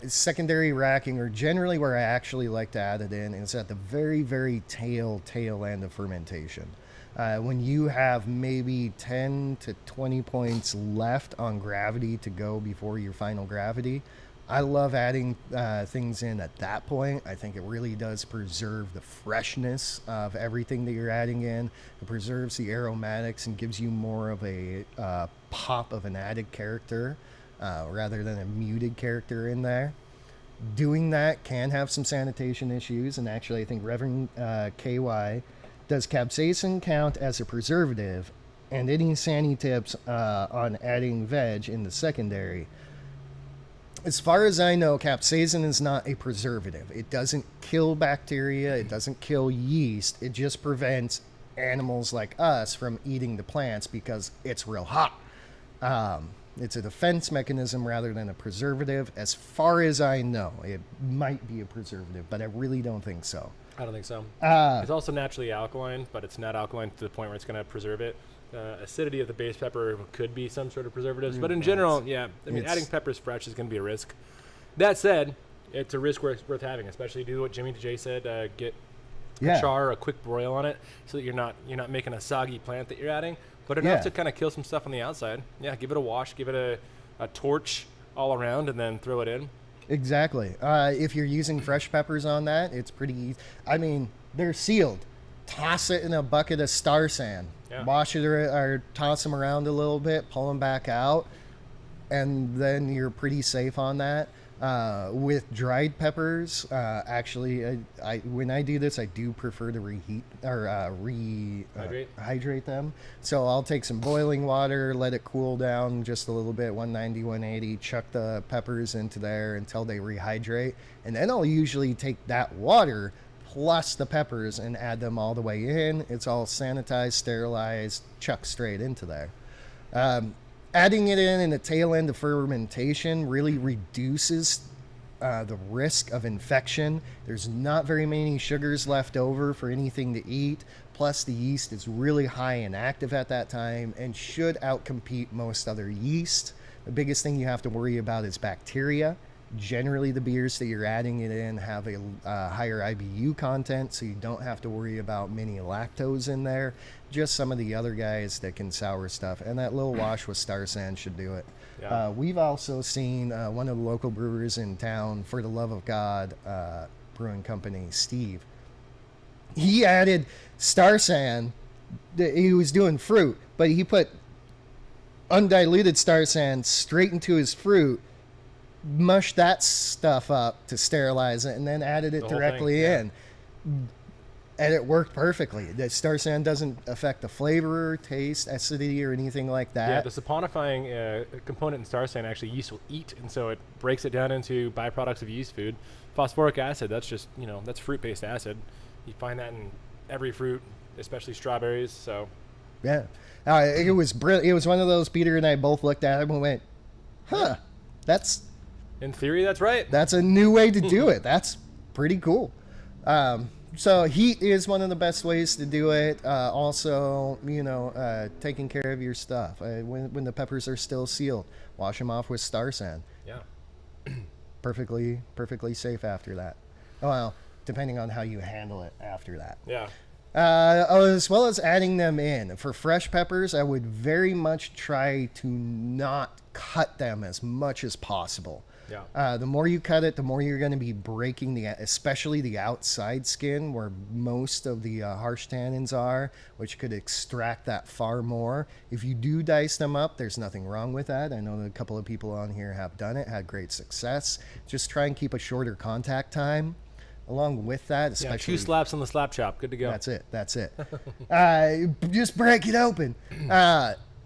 secondary racking, or generally where I actually like to add it in, is at the very, very tail end of fermentation. When you have maybe 10 to 20 points left on gravity to go before your final gravity, I love adding things in at that point. I think it really does preserve the freshness of everything that you're adding in. It preserves the aromatics and gives you more of a pop of an added character. Rather than a muted character in there. Doing that can have some sanitation issues, and actually I think Reverend KY, does capsaicin count as a preservative? And any sani tips on adding veg in the secondary? As far as I know, capsaicin is not a preservative. It doesn't kill bacteria, it doesn't kill yeast, it just prevents animals like us from eating the plants because it's real hot. It's a defense mechanism rather than a preservative. As far as I know, it might be a preservative, but I really don't think so. I don't think so. It's also naturally alkaline, but it's not alkaline to the point where it's going to preserve it. acidity of the base pepper could be some sort of preservatives. But in general, yeah, I mean, It's- adding peppers fresh is going to be a risk. That said, it's a risk worth having, especially do what Jimmy J said, get Yeah. a char or a quick broil on it so that you're not making a soggy plant that you're adding, but enough Yeah. to kind of kill some stuff on the outside. Yeah, give it a wash, give it a torch all around, and then throw it in. Exactly. If you're using fresh peppers on that, it's pretty easy. I mean, they're sealed. Toss it in a bucket of star sand. Yeah. Wash it or toss them around a little bit, pull them back out, and then you're pretty safe on that. With dried peppers, actually, when I do this, I do prefer to reheat or hydrate them. So I'll take some boiling water, let it cool down just a little bit, 190, 180, chuck the peppers into there until they rehydrate. And then I'll usually take that water plus the peppers and add them all the way in. It's all sanitized, sterilized, chuck straight into there. Adding it in the tail end of fermentation really reduces the risk of infection. There's not very many sugars left over for anything to eat. Plus, the yeast is really high and active at that time and should outcompete most other yeast. The biggest thing you have to worry about is bacteria. Generally, the beers that you're adding it in have a higher IBU content, so you don't have to worry about many lactose in there. Just some of the other guys that can sour stuff, and that little wash with Star San should do it. Yeah. We've also seen one of the local brewers in town, For the Love of God Brewing Company, Steve. He added Star San. He was doing fruit, but he put undiluted Star San straight into his fruit, mushed that stuff up to sterilize it, and then added it The whole directly thing, in. And it worked perfectly. The Star San doesn't affect the flavor, taste, acidity, or anything like that. Yeah, the saponifying component in Star San actually yeast will eat, and so it breaks it down into byproducts of yeast food. Phosphoric acid, that's just, that's fruit-based acid. You find that in every fruit, especially strawberries, so. Yeah. It was brilliant. It was one of those, Peter and I both looked at him and went, huh, In theory, that's right. that's a new way to do it. That's pretty cool. So heat is one of the best ways to do it. Also, taking care of your stuff. When the peppers are still sealed, wash them off with Star San. Yeah. Perfectly safe after that. Well, depending on how you handle it after that. Yeah. As well as adding them in. For fresh peppers, I would very much try to not cut them as much as possible. Yeah. The more you cut it, the more you're going to be breaking especially the outside skin where most of the harsh tannins are, which could extract that far more. If you do dice them up, there's nothing wrong with that. I know that a couple of people on here have done it, had great success. Just try and keep a shorter contact time. Along with that, Yeah, especially 2 slaps on the slap chop. Good to go. That's it. Just break it open.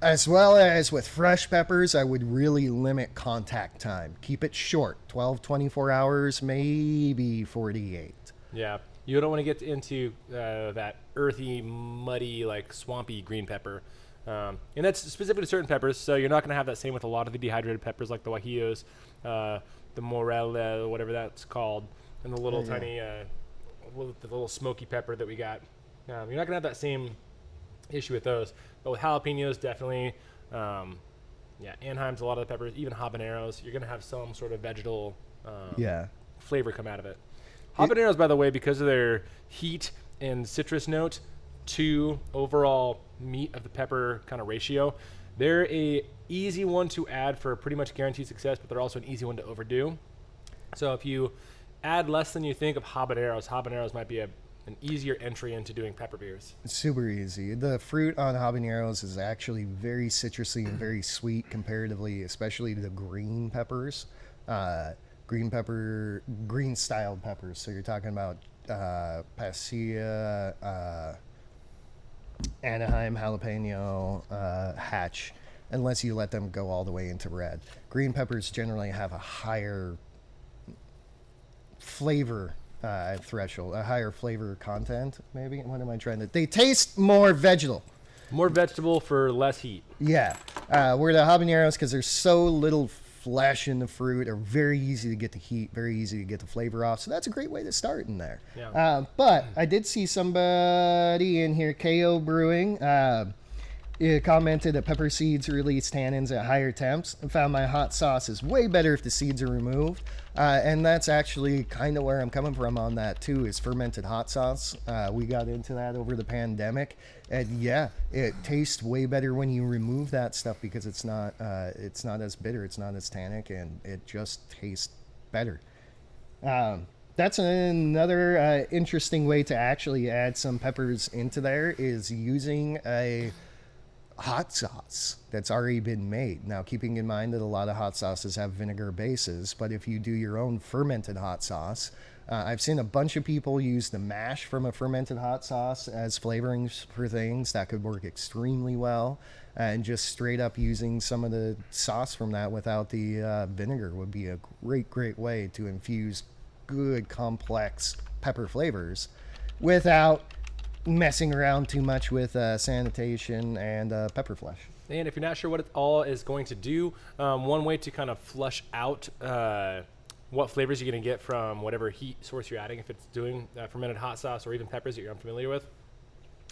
As well as with fresh peppers, I would really limit contact time. Keep it short, 12, 24 hours, maybe 48. Yeah. You don't want to get into that earthy, muddy, like swampy green pepper. And that's specific to certain peppers, so you're not going to have that same with a lot of the dehydrated peppers like the guajillos, the morel, whatever that's called, and the little tiny, the little smoky pepper that we got. You're not going to have that same issue with those. But with jalapenos, definitely, Anaheim's a lot of the peppers, even habaneros, you're going to have some sort of vegetal flavor come out of it. Habaneros, by the way, because of their heat and citrus note to overall meat of the pepper kind of ratio, they're a easy one to add for pretty much guaranteed success, but they're also an easy one to overdo. So if you add less than you think of habaneros might be an easier entry into doing pepper beers. It's super easy. The fruit on habaneros is actually very citrusy and very sweet comparatively, especially to the green peppers. Green styled peppers. So you're talking about pasilla, Anaheim, jalapeno, hatch, unless you let them go all the way into red. Green peppers generally have a higher flavor threshold, a higher flavor content, maybe. What am I trying to... They taste more vegetal. More vegetable for less heat. Yeah. Where the habaneros, because there's so little flesh in the fruit, are very easy to get the heat, very easy to get the flavor off. So that's a great way to start in there. Yeah. But I did see somebody in here, KO Brewing. It commented that pepper seeds release tannins at higher temps and found my hot sauce is way better if the seeds are removed. And that's actually kind of where I'm coming from on that too, is fermented hot sauce. We got into that over the pandemic, and yeah, it tastes way better when you remove that stuff because it's not as bitter, it's not as tannic, and it just tastes better. That's another interesting way to actually add some peppers into there, is using a hot sauce that's already been made. Now, keeping in mind that a lot of hot sauces have vinegar bases, but if you do your own fermented hot sauce, I've seen a bunch of people use the mash from a fermented hot sauce as flavorings for things. That could work extremely well. And just straight up using some of the sauce from that without the vinegar would be a great way to infuse good complex pepper flavors without messing around too much with sanitation and pepper flesh. And if you're not sure what it all is going to do, one way to kind of flush out what flavors you're going to get from whatever heat source you're adding, if it's doing fermented hot sauce or even peppers that you're unfamiliar with,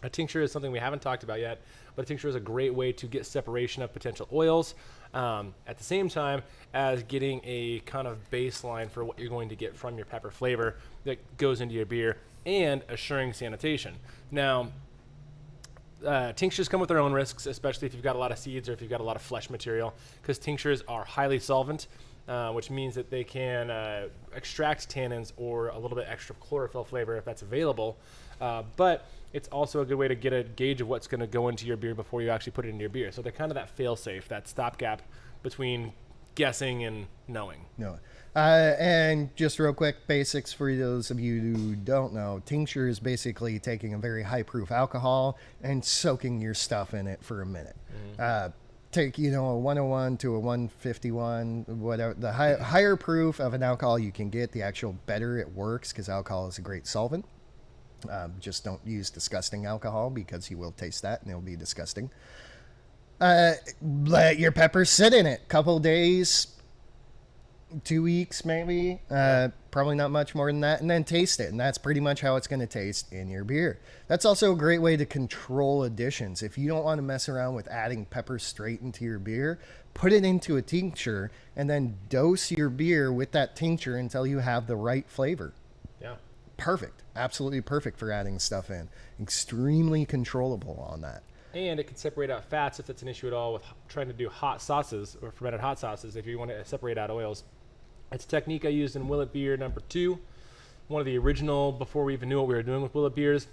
a tincture is something we haven't talked about yet, but a tincture is a great way to get separation of potential oils at the same time as getting a kind of baseline for what you're going to get from your pepper flavor that goes into your beer and assuring sanitation. Now, tinctures come with their own risks, especially if you've got a lot of seeds or if you've got a lot of flesh material, because tinctures are highly solvent, which means that they can extract tannins or a little bit extra chlorophyll flavor if that's available. But it's also a good way to get a gauge of what's going to go into your beer before you actually put it into your beer. So they're kind of that fail-safe, that stopgap between guessing and knowing. No. And just real quick, basics for those of you who don't know, tincture is basically taking a very high proof alcohol and soaking your stuff in it for a minute. Take, a 101 to a 151, whatever. The higher proof of an alcohol you can get, the actual better it works, because alcohol is a great solvent. Just don't use disgusting alcohol, because you will taste that and it'll be disgusting. Let your peppers sit in it. Couple days, 2 weeks maybe, probably not much more than that, and then taste it, and that's pretty much how it's going to taste in your beer. That's also a great way to control additions. If you don't want to mess around with adding pepper straight into your beer, put it into a tincture and then dose your beer with that tincture until you have the right flavor. Yeah, perfect, absolutely perfect for adding stuff in. Extremely controllable on that. And it can separate out fats if that's an issue at all with trying to do hot sauces or fermented hot sauces. If you want to separate out oils, it's a technique I used in Willet Beer number 2, one of the original, before we even knew what we were doing with Willet Beers,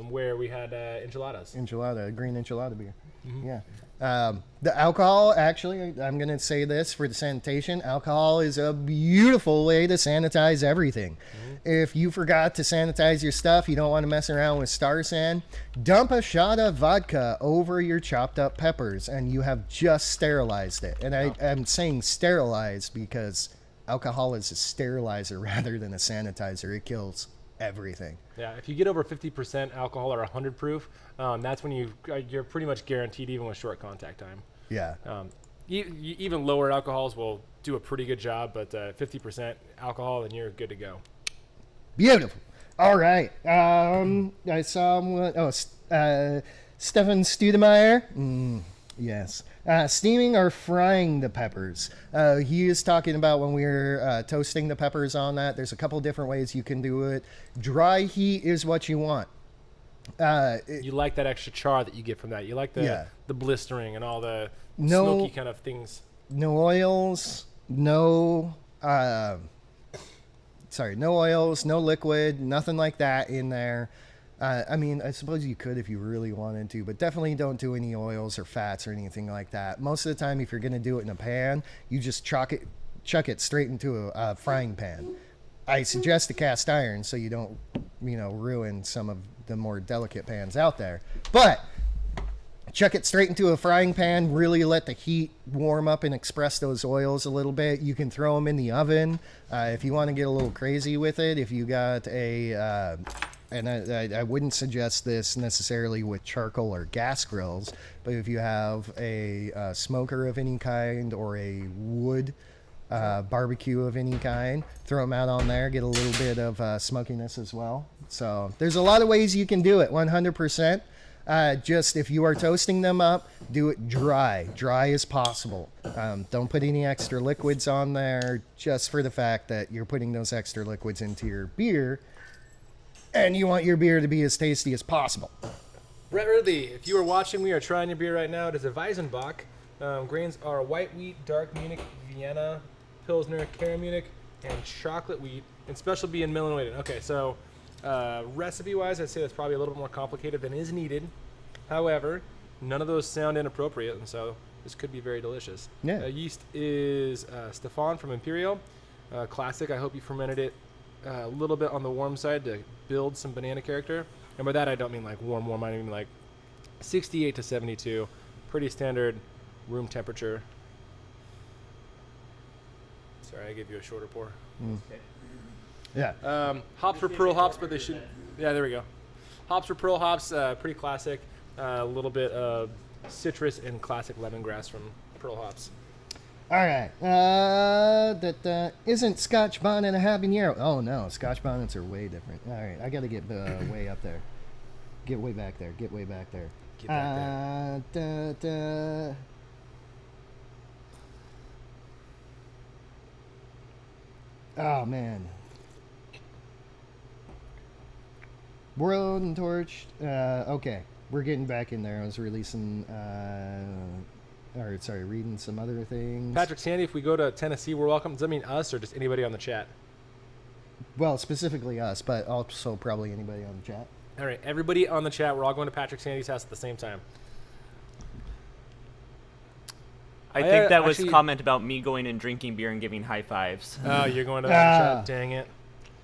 where we had enchiladas. Green enchilada beer. Mm-hmm. Yeah. The alcohol, actually, I'm going to say this for the sanitation, alcohol is a beautiful way to sanitize everything. Mm-hmm. If you forgot to sanitize your stuff, you don't want to mess around with Star San, dump a shot of vodka over your chopped up peppers and you have just sterilized it. And I'm saying sterilized because alcohol is a sterilizer rather than a sanitizer. It kills everything. Yeah, if you get over 50% alcohol or 100 proof, that's when you're pretty much guaranteed, even with short contact time. Yeah. Even lower alcohols will do a pretty good job, but 50% alcohol, then you're good to go. Beautiful. All right. I saw Stefan Studemeyer. Yes. Steaming or frying the peppers. He is talking about when we're toasting the peppers on that. There's a couple different ways you can do it. Dry heat is what you want. You like that extra char that you get from that. You like the blistering and all the smoky kind of things. No oils, no oils, no liquid, nothing like that in there. I mean, I suppose you could if you really wanted to, but definitely don't do any oils or fats or anything like that. Most of the time, if you're going to do it in a pan, you just chuck it straight into a frying pan. I suggest a cast iron so you don't, ruin some of the more delicate pans out there. But chuck it straight into a frying pan, really let the heat warm up and express those oils a little bit. You can throw them in the oven if you want to get a little crazy with it. If you got and I wouldn't suggest this necessarily with charcoal or gas grills, but if you have a smoker of any kind or a wood barbecue of any kind, throw them out on there, get a little bit of smokiness as well. So there's a lot of ways you can do it, 100%. Just if you are toasting them up, do it dry as possible. Don't put any extra liquids on there, just for the fact that you're putting those extra liquids into your beer, and you want your beer to be as tasty as possible. Brett Ridley, if you are watching, we are trying your beer right now. It is a Weizenbach. Grains are white wheat, dark Munich, Vienna, Pilsner, Cara Munich, and chocolate wheat, and special B and Millinoided. Okay, so recipe-wise, I'd say that's probably a little bit more complicated than is needed. However, none of those sound inappropriate, and so this could be very delicious. Yeah. Yeast is Stefan from Imperial. Classic. I hope you fermented it a little bit on the warm side to build some banana character. And by that, I don't mean like warm. I mean like 68 to 72. Pretty standard room temperature. Sorry, I gave you a shorter pour. Yeah. Hops were Pearl hops, but they should. Yeah, there we go. Hops were Pearl hops, pretty classic. A little bit of citrus and classic lemongrass from Pearl hops. All right. Isn't Scotch bonnet a habanero? Oh no, Scotch bonnets are way different. All right, I got to get way up there. Get way back there. Get way back there. Get back there. Oh man. World and Torch. Okay, we're getting back in there. I was releasing, reading some other things. Patrick Sandy, if we go to Tennessee, we're welcome. Does that mean us or just anybody on the chat? Well, specifically us, but also probably anybody on the chat. All right, everybody on the chat, we're all going to Patrick Sandy's house at the same time. I think that was actually- comment about me going and drinking beer and giving high fives. Oh, you're going to that chat. Dang it.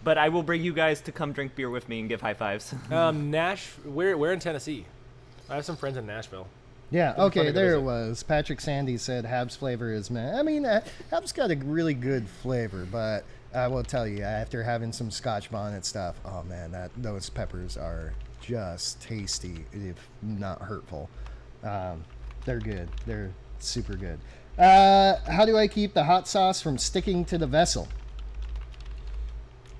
But I will bring you guys to come drink beer with me and give high fives. Where in Tennessee? I have some friends in Nashville. Yeah, Funny okay, to there it visit. was. Patrick Sandy said Habs flavor is meh. I mean, Habs got a really good flavor, but I will tell you, after having some Scotch bonnet stuff, oh man, those peppers are just tasty, if not hurtful. They're good. They're super good. How do I keep the hot sauce from sticking to the vessel?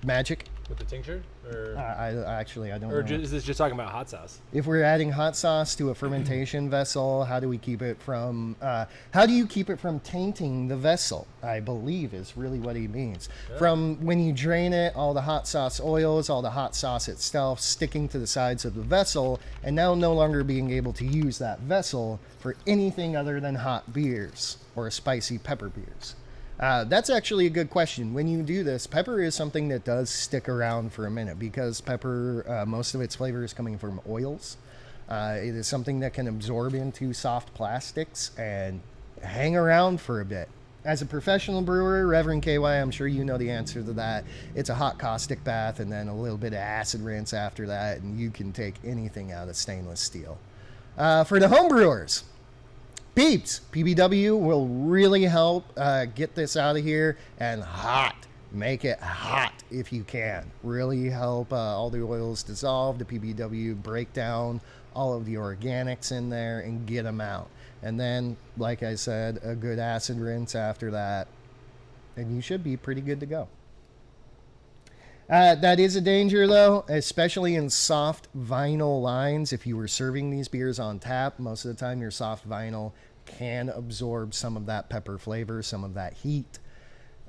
Magic. With the tincture? Or, I don't know. is this just talking about hot sauce? If we're adding hot sauce to a fermentation vessel, how do we keep it from? How do you keep it from tainting the vessel? I believe is really what he means. Yeah. From when you drain it, all the hot sauce oils, all the hot sauce itself sticking to the sides of the vessel, and now no longer being able to use that vessel for anything other than hot beers or spicy pepper beers. That's actually a good question. When you do this, pepper is something that does stick around for a minute because pepper, most of its flavor is coming from oils. It is something that can absorb into soft plastics and hang around for a bit. As a professional brewer, Reverend KY, I'm sure you know the answer to that. It's a hot caustic bath and then a little bit of acid rinse after that, and you can take anything out of stainless steel. For the home brewers, peeps, PBW will really help get this out of here and hot. Make it hot if you can. Really help all the oils dissolve, the PBW break down all of the organics in there and get them out. And then, like I said, a good acid rinse after that, and you should be pretty good to go. That is a danger, though, especially in soft vinyl lines. If you were serving these beers on tap, most of the time your soft vinyl can absorb some of that pepper flavor, some of that heat.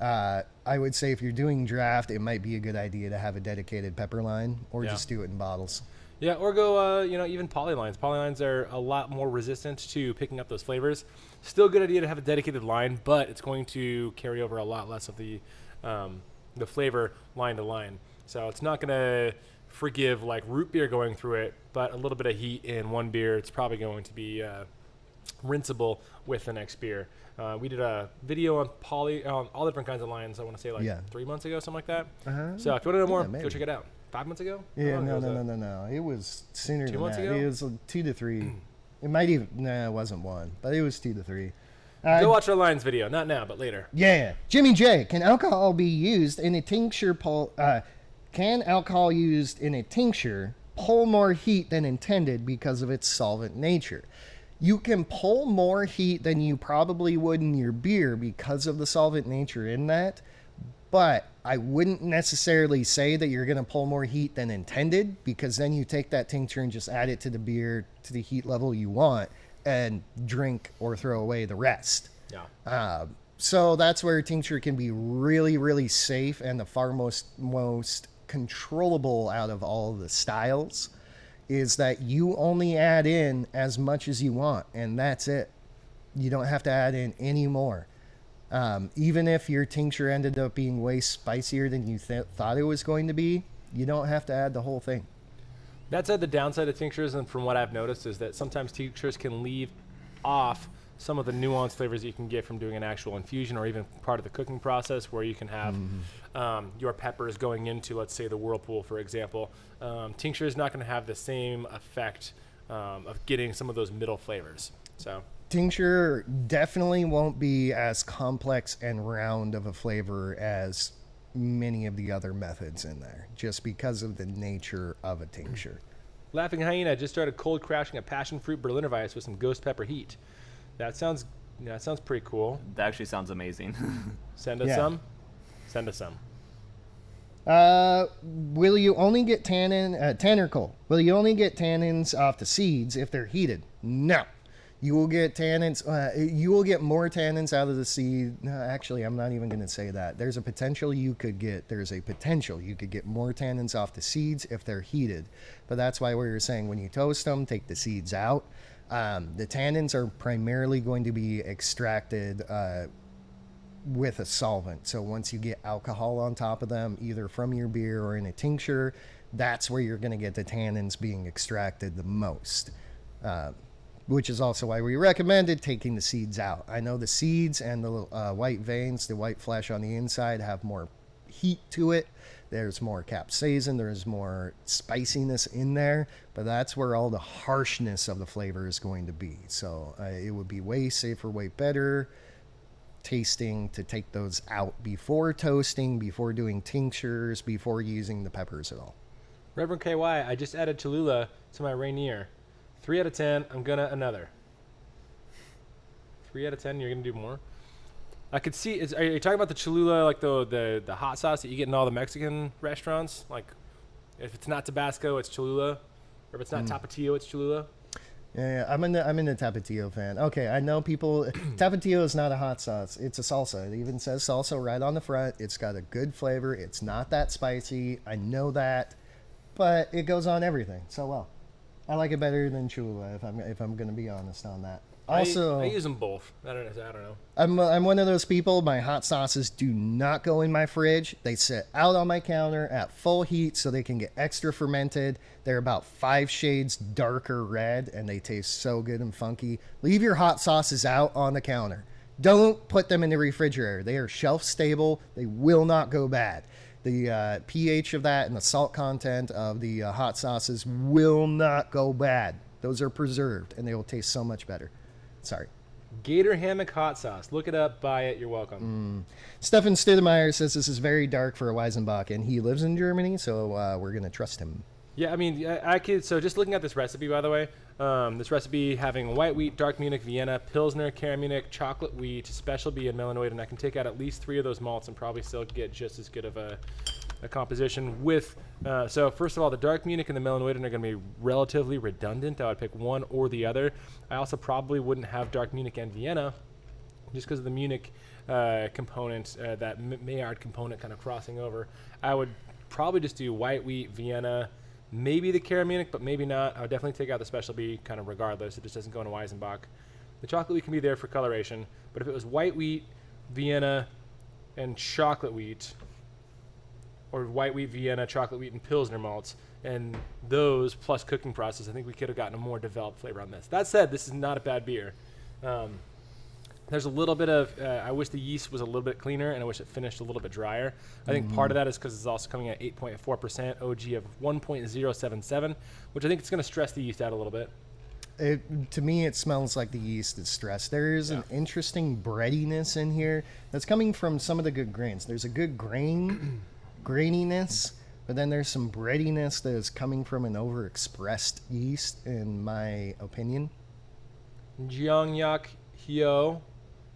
I would say if you're doing draft, it might be a good idea to have a dedicated pepper line or just do it in bottles. Yeah, or go, even polylines. Polylines are a lot more resistant to picking up those flavors. Still a good idea to have a dedicated line, but it's going to carry over a lot less of the flavor line to line. So it's not going to forgive like root beer going through it, but a little bit of heat in one beer, it's probably going to be rinsable with the next beer. We did a video on all different kinds of lines, I want to say 3 months ago, something like that. So if you want to know more, go check it out. 5 months ago? Yeah, no. It was sooner 2 than months that. ago? It was 2 to 3. It might even, it wasn't 1, but it was 2 to 3. Go watch our lines video. Not now, but later. Yeah. Jimmy J, can alcohol be used in a tincture can alcohol used in a tincture pull more heat than intended because of its solvent nature? You can pull more heat than you probably would in your beer because of the solvent nature in that, But I wouldn't necessarily say that you're going to pull more heat than intended, because then you take that tincture and just add it to the beer to the heat level you want and drink or throw away the rest. Yeah. So that's where tincture can be really, really safe and the far most controllable out of all of the styles, is that you only add in as much as you want, and that's it. You don't have to add in any more. Even if your tincture ended up being way spicier than you thought it was going to be, you don't have to add the whole thing. That said, the downside of tinctures, and from what I've noticed, is that sometimes tinctures can leave off some of the nuanced flavors that you can get from doing an actual infusion or even part of the cooking process, where you can have your peppers going into, let's say, the whirlpool, for example. Tincture is not going to have the same effect of getting some of those middle flavors. So tincture definitely won't be as complex and round of a flavor as many of the other methods in there, just because of the nature of a tincture. Laughing Hyena just started cold crashing a passion fruit Berliner Weiss with some ghost pepper heat. That sounds pretty cool. That actually sounds amazing. Send us some. Send us some. Will you only get tanner coal? Will you only get tannins off the seeds if they're heated? No. You will get tannins. You will get more tannins out of the seed. No, actually, I'm not even going to say that. There's a potential you could get more tannins off the seeds if they're heated. But that's why we were saying when you toast them, take the seeds out. The tannins are primarily going to be extracted with a solvent. So once you get alcohol on top of them, either from your beer or in a tincture, that's where you're going to get the tannins being extracted the most. Which is also why we recommended taking the seeds out. I know the seeds and the white veins, the white flesh on the inside, have more heat to it. There's more capsaicin, there's more spiciness in there, but that's where all the harshness of the flavor is going to be. So it would be way safer, way better tasting to take those out before toasting, before doing tinctures, before using the peppers at all. Reverend KY, I just added Cholula to my Rainier. 3 out of 10, I'm gonna another. 3 out of 10, you're gonna do more? I could see, are you talking about the Cholula, like the hot sauce that you get in all the Mexican restaurants? Like, if it's not Tabasco, it's Cholula. Or if it's not Tapatio, it's Cholula. Yeah, I'm in the Tapatio fan. Okay, I know people, Tapatio is not a hot sauce. It's a salsa. It even says salsa right on the front. It's got a good flavor. It's not that spicy. I know that. But it goes on everything so well. I like it better than Cholula, if I'm going to be honest on that. Also, I use them both. I don't know. I'm one of those people. My hot sauces do not go in my fridge. They sit out on my counter at full heat so they can get extra fermented. They're about 5 shades darker red, and they taste so good and funky. Leave your hot sauces out on the counter. Don't put them in the refrigerator. They are shelf stable. They will not go bad. The pH of that and the salt content of the hot sauces will not go bad. Those are preserved, and they will taste so much better. Sorry. Gator Hammock Hot Sauce. Look it up, buy it, you're welcome. Stefan Stidemeier says this is very dark for a Weizenbach, and he lives in Germany, so we're going to trust him. Yeah, I mean, so just looking at this recipe, by the way, this recipe having white wheat, dark Munich, Vienna, Pilsner, Cara Munich, chocolate wheat, special B, and melanoid, and I can take out at least 3 of those malts and probably still get just as good of a composition with, so first of all, the dark Munich and the melanoid are going to be relatively redundant. I would pick one or the other. I also probably wouldn't have dark Munich and Vienna just because of the Munich component, that Maillard component kind of crossing over. I would probably just do white wheat, Vienna, maybe the Cara Munich, but maybe not. I would definitely take out the special B kind of regardless. It just doesn't go in a Weizenbach. The chocolate wheat can be there for coloration, but if it was white wheat, Vienna, and chocolate wheat, or white wheat, Vienna, chocolate wheat, and Pilsner malts, and those plus cooking process, I think we could have gotten a more developed flavor on this. That said, this is not a bad beer. There's a little bit of, I wish the yeast was a little bit cleaner, and I wish it finished a little bit drier. I think part of that is because it's also coming at 8.4%, OG of 1.077, which I think it's going to stress the yeast out a little bit. To me, it smells like the yeast is stressed. There is an interesting breadiness in here that's coming from some of the good grains. There's a good graininess, but then there's some breadiness that is coming from an overexpressed yeast, in my opinion. Jiangyak Hyo,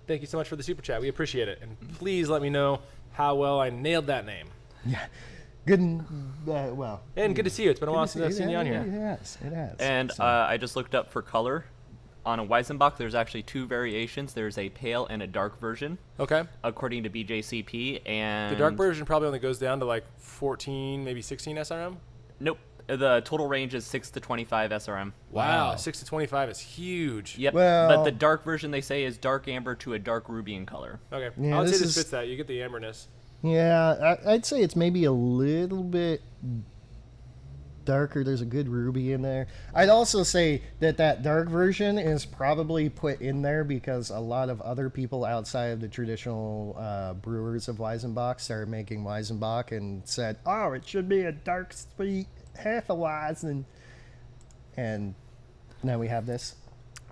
thank you so much for the super chat. We appreciate it. And please let me know how well I nailed that name. Yeah. Good. Well. And good to see you. It's been a while since I've seen you on here. It has. It has. And So- I just looked up for color. On a Weizenbach, there's actually 2 variations. There's a pale and a dark version, Okay. according to BJCP. And The dark version probably only goes down to like 14, maybe 16 SRM. Nope. The total range is 6 to 25 SRM. Wow. 6 to 25 is huge. Yep. Well- but the dark version, they say, is dark amber to a dark ruby in color. Okay. Yeah, I would say this this is- fits that. You get the amberness. Yeah, I'd say it's maybe a little bit darker. There's a good ruby in there. I'd also say that dark version is probably put in there because a lot of other people outside of the traditional brewers of Weizenbach started making Weizenbach and said, oh, it should be a dark, sweet Hefeweizen. And now we have this.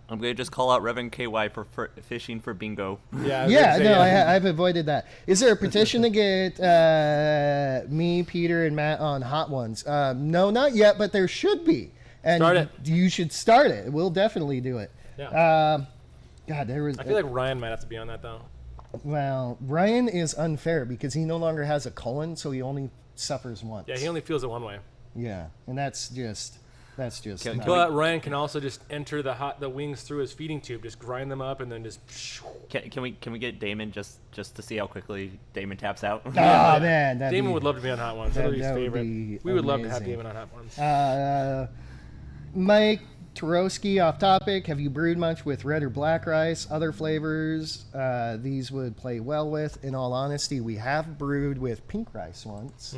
I'm going to just call out Reverend KY for fishing for bingo. Yeah. I was Yeah, gonna say, no, I've avoided that. Is there a petition to get me, Peter, and Matt on Hot Ones? No, not yet, but there should be. And Start it. You should start it. We'll definitely do it. Yeah. God, there was. I feel like Ryan might have to be on that though. Well, Ryan is unfair because he no longer has a colon, so he only suffers once. Yeah, he only feels it one way. Yeah, and that's just. Can- not- But Ryan can also just enter the wings through his feeding tube, just grind them up, and then just. Can we get Damon just to see how quickly Damon taps out? Oh, man. that'd Damon be- would love to be on Hot Ones. That would be his that would favorite. be We would love to have amazing. Damon on Hot Ones. Mike Tarowski, off topic. Have you brewed much with red or black rice? Other flavors these would play well with. In all honesty, we have brewed with pink rice once.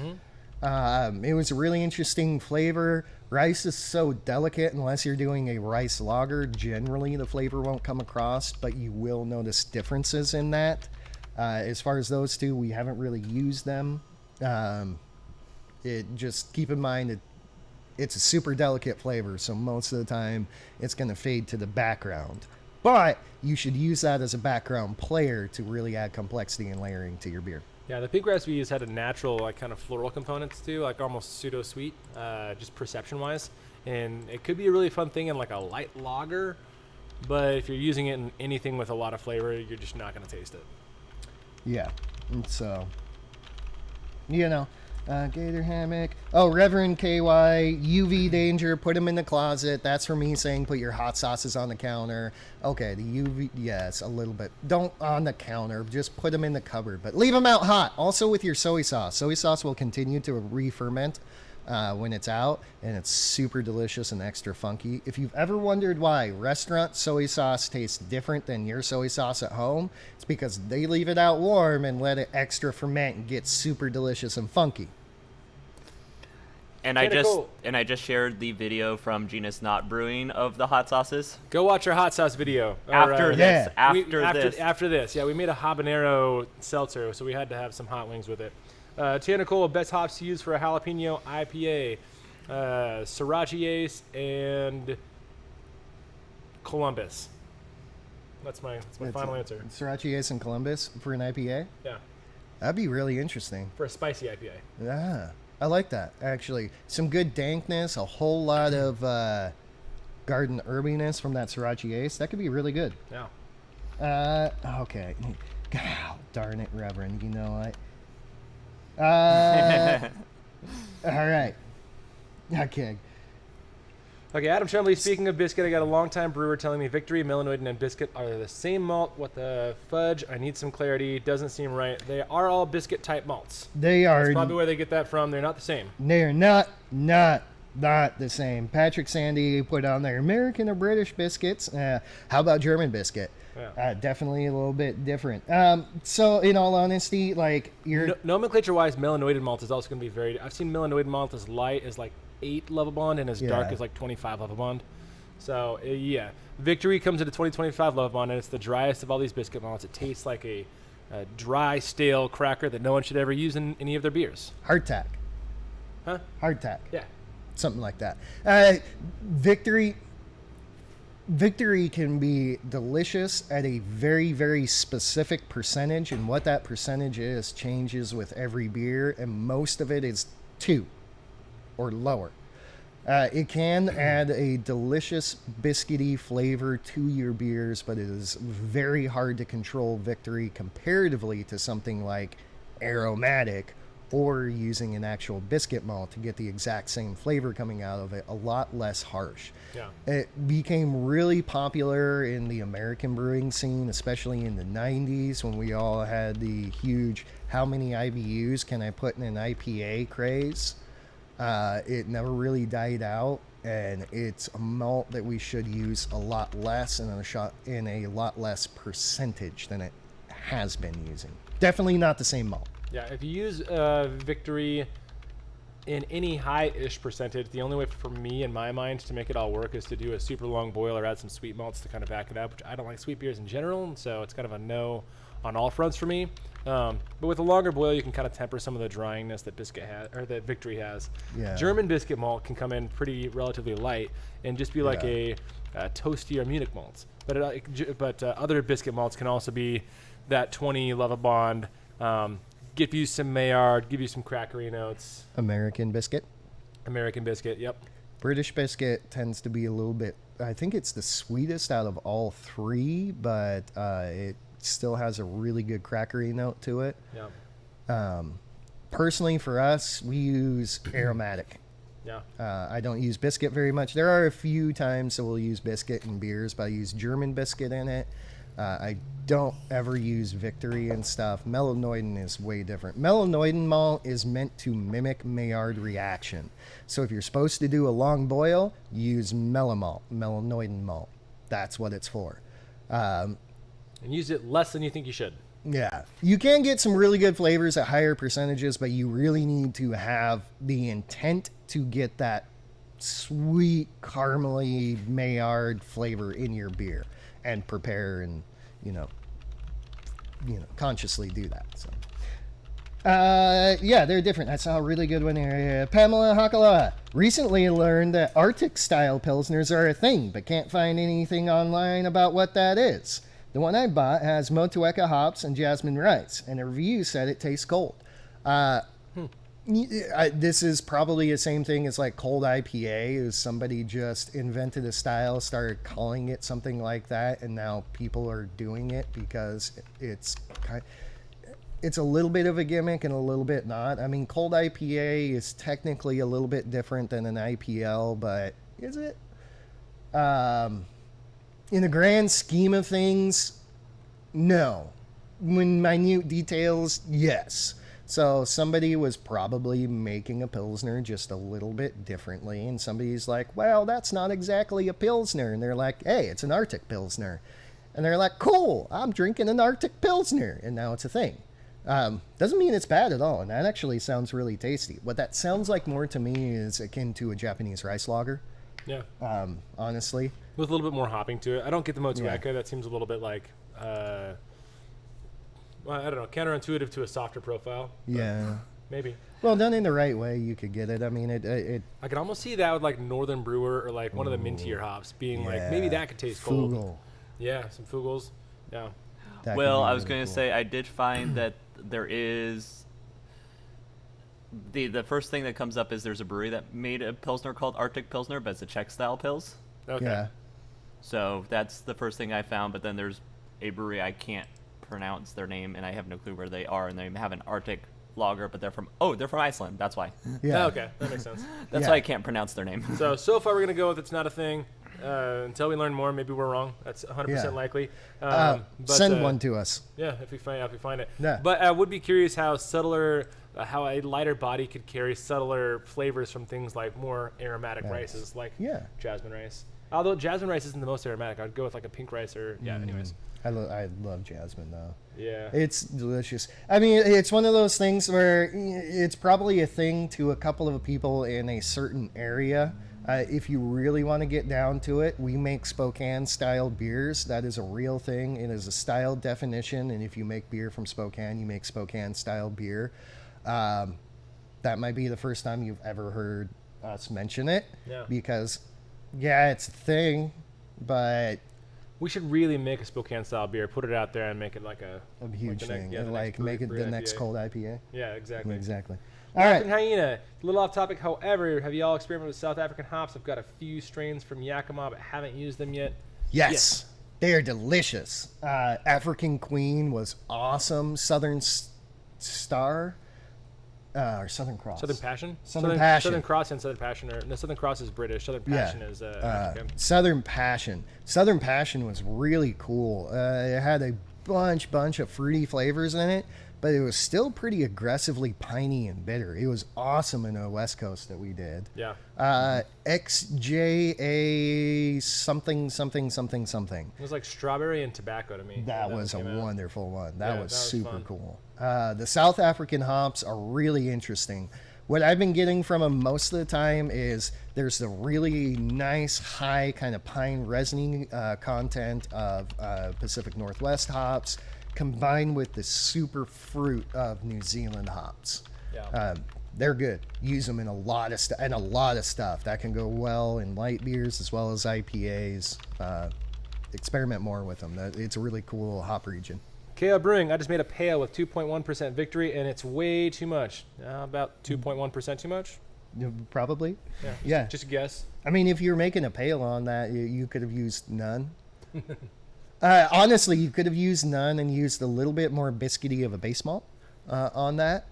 It was a really interesting flavor. Rice is so delicate unless you're doing a rice lager. Generally, the flavor won't come across, but you will notice differences in that. As far as those two, we haven't really used them. Just keep in mind it's a super delicate flavor, so most of the time it's going to fade to the background. But you should use that as a background player to really add complexity and layering to your beer. Yeah, the pink rice we used had a natural, like, kind of floral components too, like almost pseudo sweet, just perception wise. And it could be a really fun thing in like a light lager, but if you're using it in anything with a lot of flavor, you're just not going to taste it. Yeah, and so, Gator Hammock. Oh, Reverend KY, UV danger, put them in the closet. That's for me saying put your hot sauces on the counter. Okay, the UV, yes, a little bit. Don't on the counter, just put them in the cupboard, but leave them out hot. Also with your soy sauce. Soy sauce will continue to re-ferment when it's out, and it's super delicious and extra funky. If you've ever wondered why restaurant soy sauce tastes different than your soy sauce at home, it's because they leave it out warm and let it extra ferment and get super delicious and funky. And I Kinda just cool. shared the video from Genus Not Brewing of the hot sauces. Go watch our hot sauce video. After Or, this, We- after this, yeah, we made a habanero seltzer, so we had to have some hot wings with it. Tia Nicole, best hops to use for a jalapeno IPA, Sriracha Ace and Columbus. That's my final answer. Sriracha Ace and Columbus for an IPA? Yeah, That'd be really interesting. for a spicy IPA. Yeah, I like that, actually. Some good dankness, a whole lot of garden herbiness from that Sriracha Ace. That could be really good. Yeah. Okay. God, darn it, Reverend. You know what? All right. Okay. Okay, Adam Chumley, speaking of biscuit, I got a longtime brewer telling me Victory, Melanoid, and Biscuit are the same malt. What the fudge? I need some clarity. Doesn't seem right. They are all biscuit type malts. They are. That's probably where they get that from. They're not the same. They're not the same. Patrick Sandy put on there American or British biscuits. How about German biscuit? Yeah. Definitely a little bit different. So in all honesty, like Nomenclature-wise, melanoided malt is also going to be very. I've seen melanoided malt as light as like 8 level bond and as dark as like 25 level bond. So yeah, Victory comes into 2025 level bond and it's the driest of all these biscuit malts. It tastes like a dry, stale cracker that no one should ever use in any of their beers. hardtack. Huh? Hardtack. Yeah. Something like that. Victory can be delicious at a very, very specific percentage, and what that percentage is changes with every beer, and most of it is 2 or lower. It can add a delicious biscuity flavor to your beers, but it is very hard to control Victory comparatively to something like aromatic, or using an actual biscuit malt to get the exact same flavor coming out of it, a lot less harsh. Yeah. It became really popular in the American brewing scene, especially in the 90s when we all had the huge how many IBUs can I put in an IPA craze. It never really died out, and it's a malt that we should use a lot less and in a lot less percentage than it has been using. Definitely not the same malt. Yeah, if you use Victory in any high-ish percentage, the only way for me, in my mind, to make it all work is to do a super long boil or add some sweet malts to kind of back it up, which I don't like sweet beers in general, and so it's kind of a no on all fronts for me. But with a longer boil, you can kind of temper some of the dryingness that Biscuit has, or that Victory has. Yeah. German Biscuit malt can come in pretty relatively light and just be like a toasty or Munich malts. But other Biscuit malts can also be that 20 Lovibond, give you some Maillard, give you some crackery notes. American biscuit. American Biscuit, yep. British biscuit tends to be a little bit, I think it's the sweetest out of all three, but it still has a really good crackery note to it. Yeah. Personally, for us, we use aromatic. Yeah. I don't use biscuit very much. There are a few times that we'll use biscuit in beers, but I use German biscuit in it. I don't ever use Victory and stuff. Melanoidin is way different. Melanoidin malt is meant to mimic Maillard reaction. So if you're supposed to do a long boil, use melanoidin malt. That's what it's for. And use it less than you think you should. Yeah. You can get some really good flavors at higher percentages, but you really need to have the intent to get that sweet, caramely Maillard flavor in your beer and prepare and, consciously do that. So, yeah, they're different. I saw a really good one here. Pamela Hakala recently learned that Arctic style Pilsners are a thing, but can't find anything online about what that is. The one I bought has Motueka hops and jasmine rice, and a review said it tastes cold. This is probably the same thing as like cold IPA. Is somebody just invented a style, started calling it something like that, and now people are doing it because it's a little bit of a gimmick and a little bit not. I mean, cold IPA is technically a little bit different than an IPL, but is it? In the grand scheme of things, no. In minute details, yes. So somebody was probably making a Pilsner just a little bit differently, and somebody's like, well, that's not exactly a Pilsner. And they're like, hey, it's an Arctic Pilsner. And they're like, cool, I'm drinking an Arctic Pilsner. And now it's a thing. Doesn't mean it's bad at all, and that actually sounds really tasty. What that sounds like more to me is akin to a Japanese rice lager. Yeah. Honestly. With a little bit more hopping to it. I don't get the Motueka. Yeah. That seems a little bit like, I don't know, counterintuitive to a softer profile. Yeah. Maybe. Well, done in the right way, you could get it. I mean, it I could almost see that with like Northern Brewer or like one of the mintier hops being like, maybe that could taste cold. Fugel. Yeah, some Fugels. Yeah. That could Well, be I was really going to cool. say I did find that there is the first thing that comes up is there's a brewery that made a Pilsner called Arctic Pilsner, but it's a Czech style Pils. Okay. Yeah. So that's the first thing I found. But then there's a brewery I can't pronounce their name, and I have no clue where they are, and they have an Arctic lager, but they're from Iceland. That's why. Yeah. Oh, okay, that makes sense. That's Yeah. why I can't pronounce their name. So far we're gonna go with it's not a thing. Until we learn more, maybe we're wrong. That's 100% Yeah. likely. Send one to us. Yeah, if we find it. Yeah. But I would be curious how how a lighter body could carry subtler flavors from things like more aromatic Yes. rices, like Yeah. jasmine rice. Although jasmine rice isn't the most aromatic, I'd go with like a pink rice or Anyways. I love jasmine though. Yeah. It's delicious. I mean, it's one of those things where it's probably a thing to a couple of people in a certain area. If you really want to get down to it, we make Spokane style beers. That is a real thing. It is a style definition, and if you make beer from Spokane, you make Spokane style beer. That might be the first time you've ever heard us mention it. Yeah. Because, yeah, it's a thing, but We should really make a Spokane style beer, put it out there, and make it like a huge the thing. the And, next make it brew the next IPA. cold IPA. Yeah, exactly. Exactly. All African right. Hyena, a little off topic. However, have you all experimented with South African hops? I've got a few strains from Yakima, but haven't used them yet. Yes. They are delicious. African Queen was awesome. Southern Star or Southern Cross. Southern Passion. Southern Passion. Southern Cross and Southern Passion are. No, Southern Cross is British. Southern Passion is African. Southern Passion. Southern Passion was really cool. It had a bunch of fruity flavors in it, but it was still pretty aggressively piney and bitter. It was awesome in the West Coast that we did. Yeah. XJA something. It was like strawberry and tobacco to me. That was a wonderful one. That was super fun. cool. The South African hops are really interesting. What I've been getting from them most of the time is there's the really nice high kind of pine resiny content of Pacific Northwest hops combined with the super fruit of New Zealand hops. Yeah. They're good. Use them in a lot of stuff. That can go well in light beers as well as IPAs. Experiment more with them. It's a really cool hop region. KO Brewing, I just made a pale with 2.1% victory, and it's way too much. About 2.1% too much? Probably. Yeah. Just a guess. I mean, if you're making a pale on that, you could have used none. Honestly, you could have used none and used a little bit more biscuity of a base malt on that,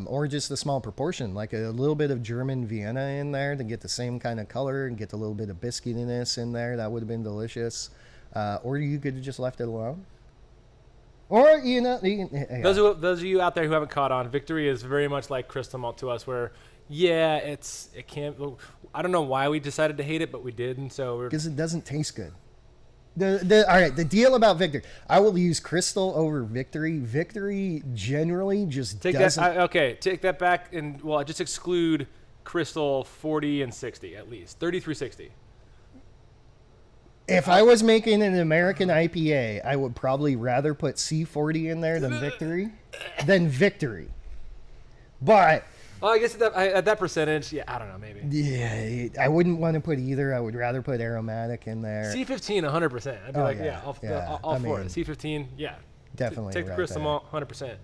or just a small proportion, like a little bit of German Vienna in there to get the same kind of color and get a little bit of biscuitiness in there. That would have been delicious. Or you could have just left it alone. Or, Those of you out there who haven't caught on, victory is very much like crystal malt to us, where, it can't. I don't know why we decided to hate it, but we did, and so because it doesn't taste good. All right, the deal about victory, I will use crystal over victory. Victory generally just doesn't. Take that back, and just exclude crystal 40 and 60 at least 30 through 60. If I was making an American IPA, I would probably rather put C40 in there than victory. But I guess at that percentage, I don't know, maybe. Yeah, I wouldn't want to put either. I would rather put aromatic in there. C15, 100%. I'd be all for it. C15, definitely. Take the crystal malt, 100%. So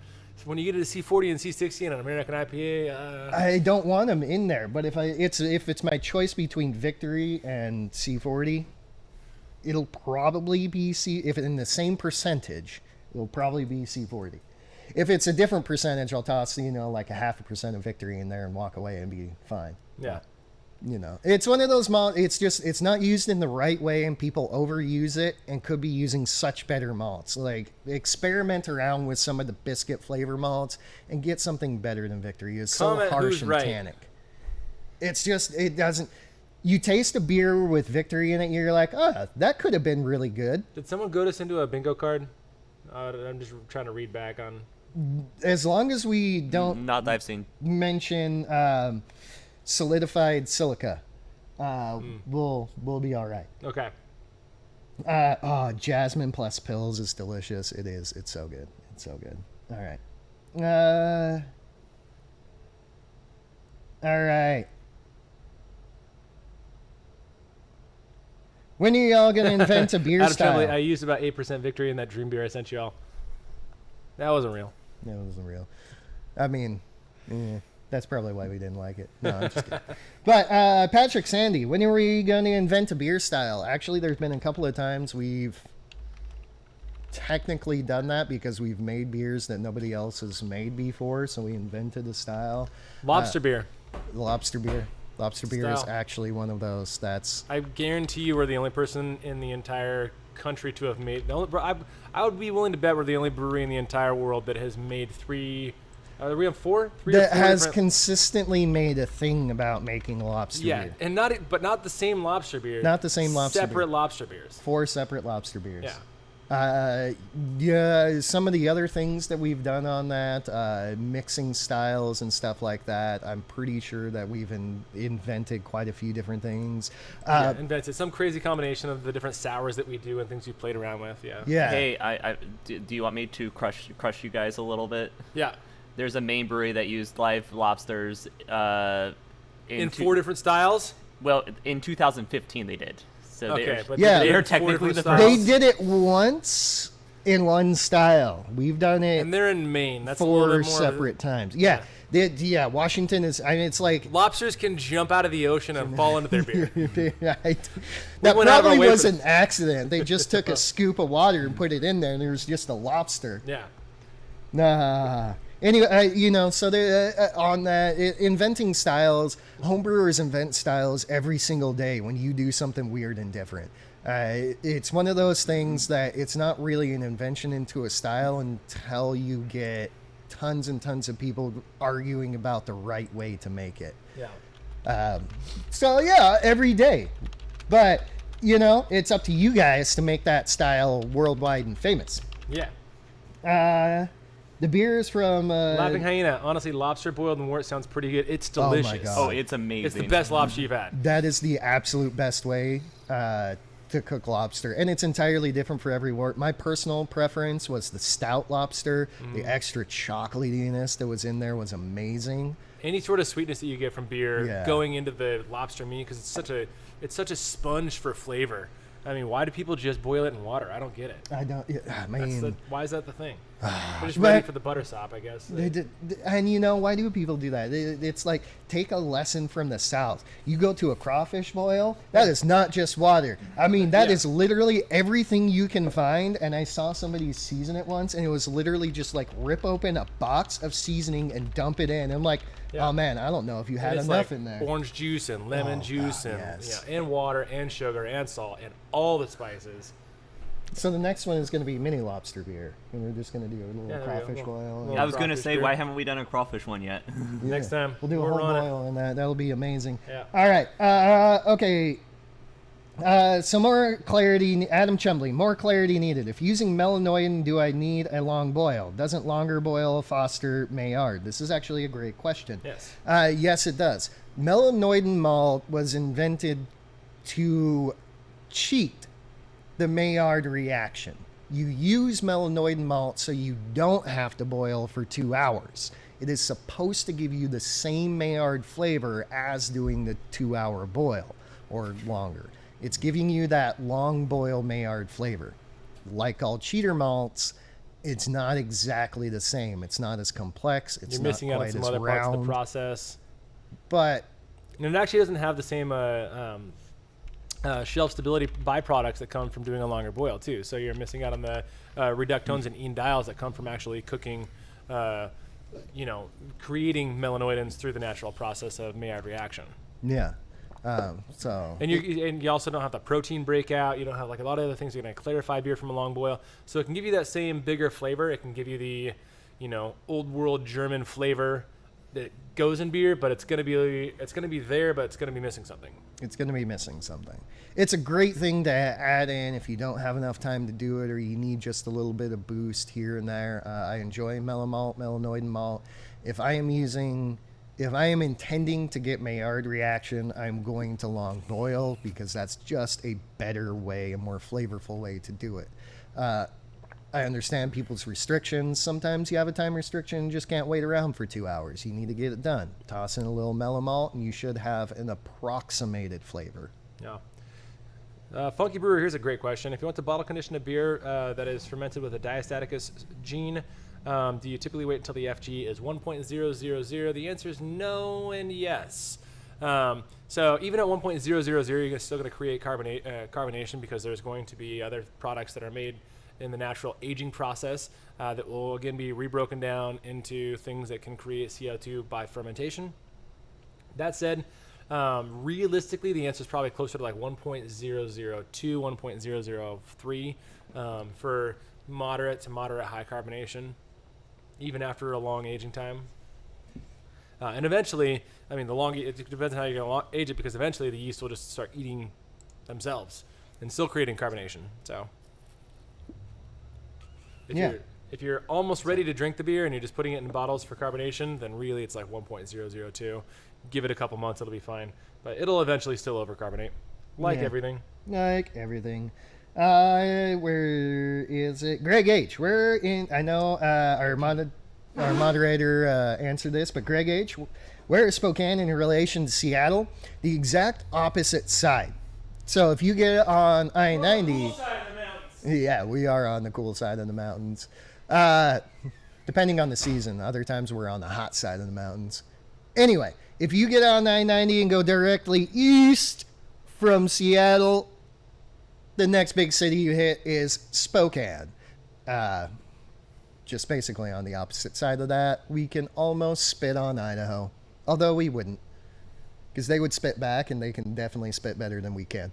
when you get to C40 and C60 and an American IPA, I don't want them in there. But if it's my choice between victory and C40. It'll probably be if in the same percentage, it'll probably be C40. If it's a different percentage, I'll toss, like a 0.5% of victory in there and walk away and be fine. Yeah. It's one of those malts. It's not used in the right way and people overuse it and could be using such better malts. Like experiment around with some of the biscuit flavor malts and get something better than victory. It's so harsh and tannic. It's just, it doesn't. You taste a beer with victory in it, and you're like, that could have been really good. Did someone goad us into a bingo card? I'm just trying to read back on. As long as we don't not that I've seen mention solidified silica, we'll be all right. Okay. Jasmine plus pills is delicious. It is. It's so good. All right. All right. When are y'all going to invent a beer style? I used about 8% victory in that dream beer I sent y'all. That wasn't real. That wasn't real. I mean, that's probably why we didn't like it. No, I'm just kidding. But Patrick Sandy, when are we going to invent a beer style? Actually, there's been a couple of times we've technically done that because we've made beers that nobody else has made before, so we invented a style. Lobster beer. Lobster beer. Lobster beer is actually one of those. I guarantee you we're the only person in the entire country to have made. I would be willing to bet we're the only brewery in the entire world that has made three. Are we on four? That has consistently made a thing about making lobster beer. And not the same lobster beer. Not the same lobster beer. Separate lobster beers. 4 separate lobster beers. Yeah. Some of the other things that we've done on that, mixing styles and stuff like that, I'm pretty sure that we've invented quite a few different things. Invented some crazy combination of the different sours that we do and things we played around with. Yeah. Hey, do you want me to crush you guys a little bit? Yeah. There's a Maine brewery that used live lobsters in 4 different styles. Well, in 2015 they did. So they are technically the first. They did it once in one style. We've done it, and they're in Maine. That's 4 separate times. Yeah. Washington is. I mean, it's like lobsters can jump out of the ocean and fall into their beer. Right. That probably was an accident. They just took a scoop of water and put it in there, and there was just a lobster. Yeah. Nah. Anyway, so on that, inventing styles, homebrewers invent styles every single day when you do something weird and different. It's one of those things that it's not really an invention into a style until you get tons and tons of people arguing about the right way to make it. Yeah. So yeah, every day. But, it's up to you guys to make that style worldwide and famous. Yeah. The beer is from... Laughing Hyena. Honestly, lobster boiled in wort sounds pretty good. It's delicious. Oh, my God. Oh, it's amazing. It's the best lobster you've had. That is the absolute best way to cook lobster. And it's entirely different for every wort. My personal preference was the stout lobster. The extra chocolatiness that was in there was amazing. Any sort of sweetness that you get from beer Yeah. going into the lobster meat, because it's such a sponge for flavor. I mean, why do people just boil it in water? I don't get it. I don't... I mean... Why is that the thing? They're just But- ready for the butter sop, I guess. And why do people do that? It's like, take a lesson from the South. You go to a crawfish boil, that is not just water. I mean, that Yeah. is literally everything you can find. And I saw somebody season it once, and it was literally just like rip open a box of seasoning and dump it in. I'm like, Yeah. oh man, I don't know if you had And it's enough like in there. orange juice and lemon Oh, juice God, and yes. and water and sugar and salt and all the spices. So the next one is going to be mini lobster beer. And we're just going to do a little Yeah, there you go. crawfish Little- boil. little I was gonna crawfish say, beer. why haven't we done a crawfish one yet? Next time. We'll do a We're whole on it. boil on that. That'll be amazing. Yeah. All right. Okay. Some more clarity. Adam Chumley, more clarity needed. If using melanoidin, do I need a long boil? Doesn't longer boil foster Maillard? This is actually a great question. Yes. Yes, it does. Melanoidin malt was invented to cheat the Maillard reaction. You use melanoidin malt so you don't have to boil for 2 hours. It is supposed to give you the same Maillard flavor as doing the 2-hour boil or longer. It's giving you that long boil Maillard flavor. Like all cheater malts, it's not exactly the same. It's not as complex. It's You're not missing out on quite some as other parts of the round. process. But And it actually doesn't have the same shelf stability byproducts that come from doing a longer boil too. So you're missing out on the reductones and enediols that come from actually cooking, creating melanoidins through the natural process of Maillard reaction. yeah, And you also don't have the protein breakout. You don't have like a lot of other things that are going to clarify beer from a long boil. So it can give you that same bigger flavor. It can give you the, old world German flavor that goes in beer, but it's going to be there, but it's going to be missing something. it's going to be missing something. It's a great thing to add in if you don't have enough time to do it or you need just a little bit of boost here and there. I enjoy melanoidin malt. If I am intending to get Maillard reaction, I'm going to long boil because that's just a better way, a more flavorful way to do it. I understand people's restrictions. Sometimes you have a time restriction and just can't wait around for 2 hours. You need to get it done. Toss in a little mellow malt and you should have an approximated flavor. Yeah. Funky Brewer, here's a great question. If you want to bottle condition a beer that is fermented with a diastaticus gene, do you typically wait until the FG is 1.000? The answer is no and yes. So even at 1.000, you're still going to create carbonation because there's going to be other products that are made in the natural aging process that will again be rebroken down into things that can create CO2 by fermentation. That said, realistically, the answer is probably closer to like 1.002, 1.003 for moderate to moderate high carbonation, even after a long aging time. And eventually, I mean, it depends on how you're going to age it because eventually the yeast will just start eating themselves and still creating carbonation. So if you're almost ready to drink the beer and you're just putting it in bottles for carbonation, then really it's like 1.002. Give it a couple months, it'll be fine. But it'll eventually still overcarbonate, like Yeah. everything. Like everything. Where is it? Greg H. Where in? I know our moderator answered this, but Greg H. Where is Spokane in relation to Seattle? The exact opposite side. So if you get on I-90, yeah, we are on the cool side of the mountains. Depending on the season, other times we're on the hot side of the mountains. Anyway, if you get on I-90 and go directly east from Seattle, the next big city you hit is Spokane. just basically on the opposite side of that. We can almost spit on Idaho, although we wouldn't, because they would spit back, and they can definitely spit better than we can.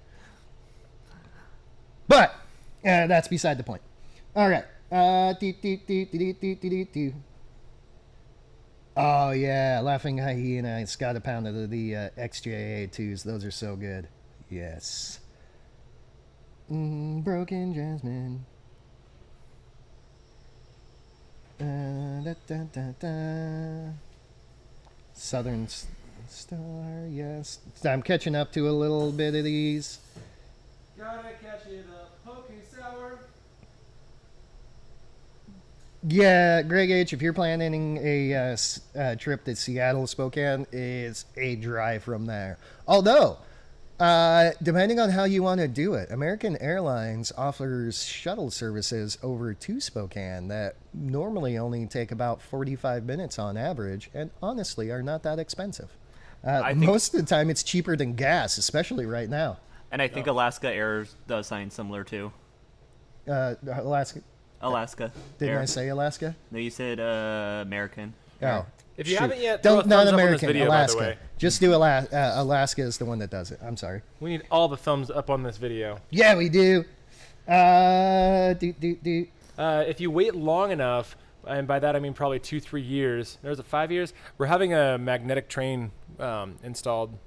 But that's beside the point. All right. Oh yeah, Laughing Hyena. It's got a pound of the XJA2s. Those are so good. Yes. Broken Jasmine. Southern Star, yes. I'm catching up to a little bit of these. Gotta catch it up, poking sour. Yeah, Greg H., if you're planning a trip to Seattle, Spokane is a drive from there. Although, depending on how you want to do it, American Airlines offers shuttle services over to Spokane that normally only take about 45 minutes on average, and honestly are not that expensive. Most of the time, it's cheaper than gas, especially right now. And I think Alaska Air does something similar too. Alaska. Didn't Air. I say Alaska? No, you said American. Oh. If you shoot. haven't yet, throw a Don't not thumbs up on this American. video, Alaska. by the way. Just do Alaska is the one that does it. I'm sorry. We need all the thumbs up on this video. Yeah, we do. If you wait long enough, and by that I mean probably 2-3 years. There's 5 years. We're having a magnetic train installed.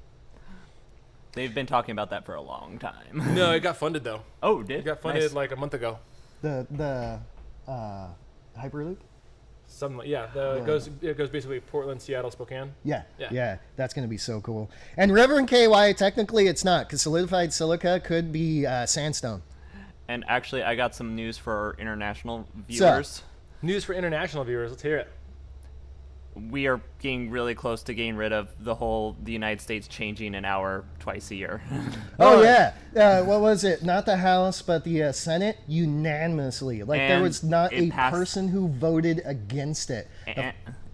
They've been talking about that for a long time. No, it got funded though. Oh, it did? It got funded Nice. like a month ago. The Hyperloop. Something, yeah. It goes basically Portland, Seattle, Spokane. Yeah. That's gonna be so cool. And Reverend KY, technically it's not, because solidified silica could be sandstone. And actually, I got some news for our international viewers. News for international viewers. Let's hear it. We are getting really close to getting rid of the United States changing an hour twice a year. Oh yeah. What was it? Not the House, but the Senate unanimously. Like there And was not it a passed- person who voted against it.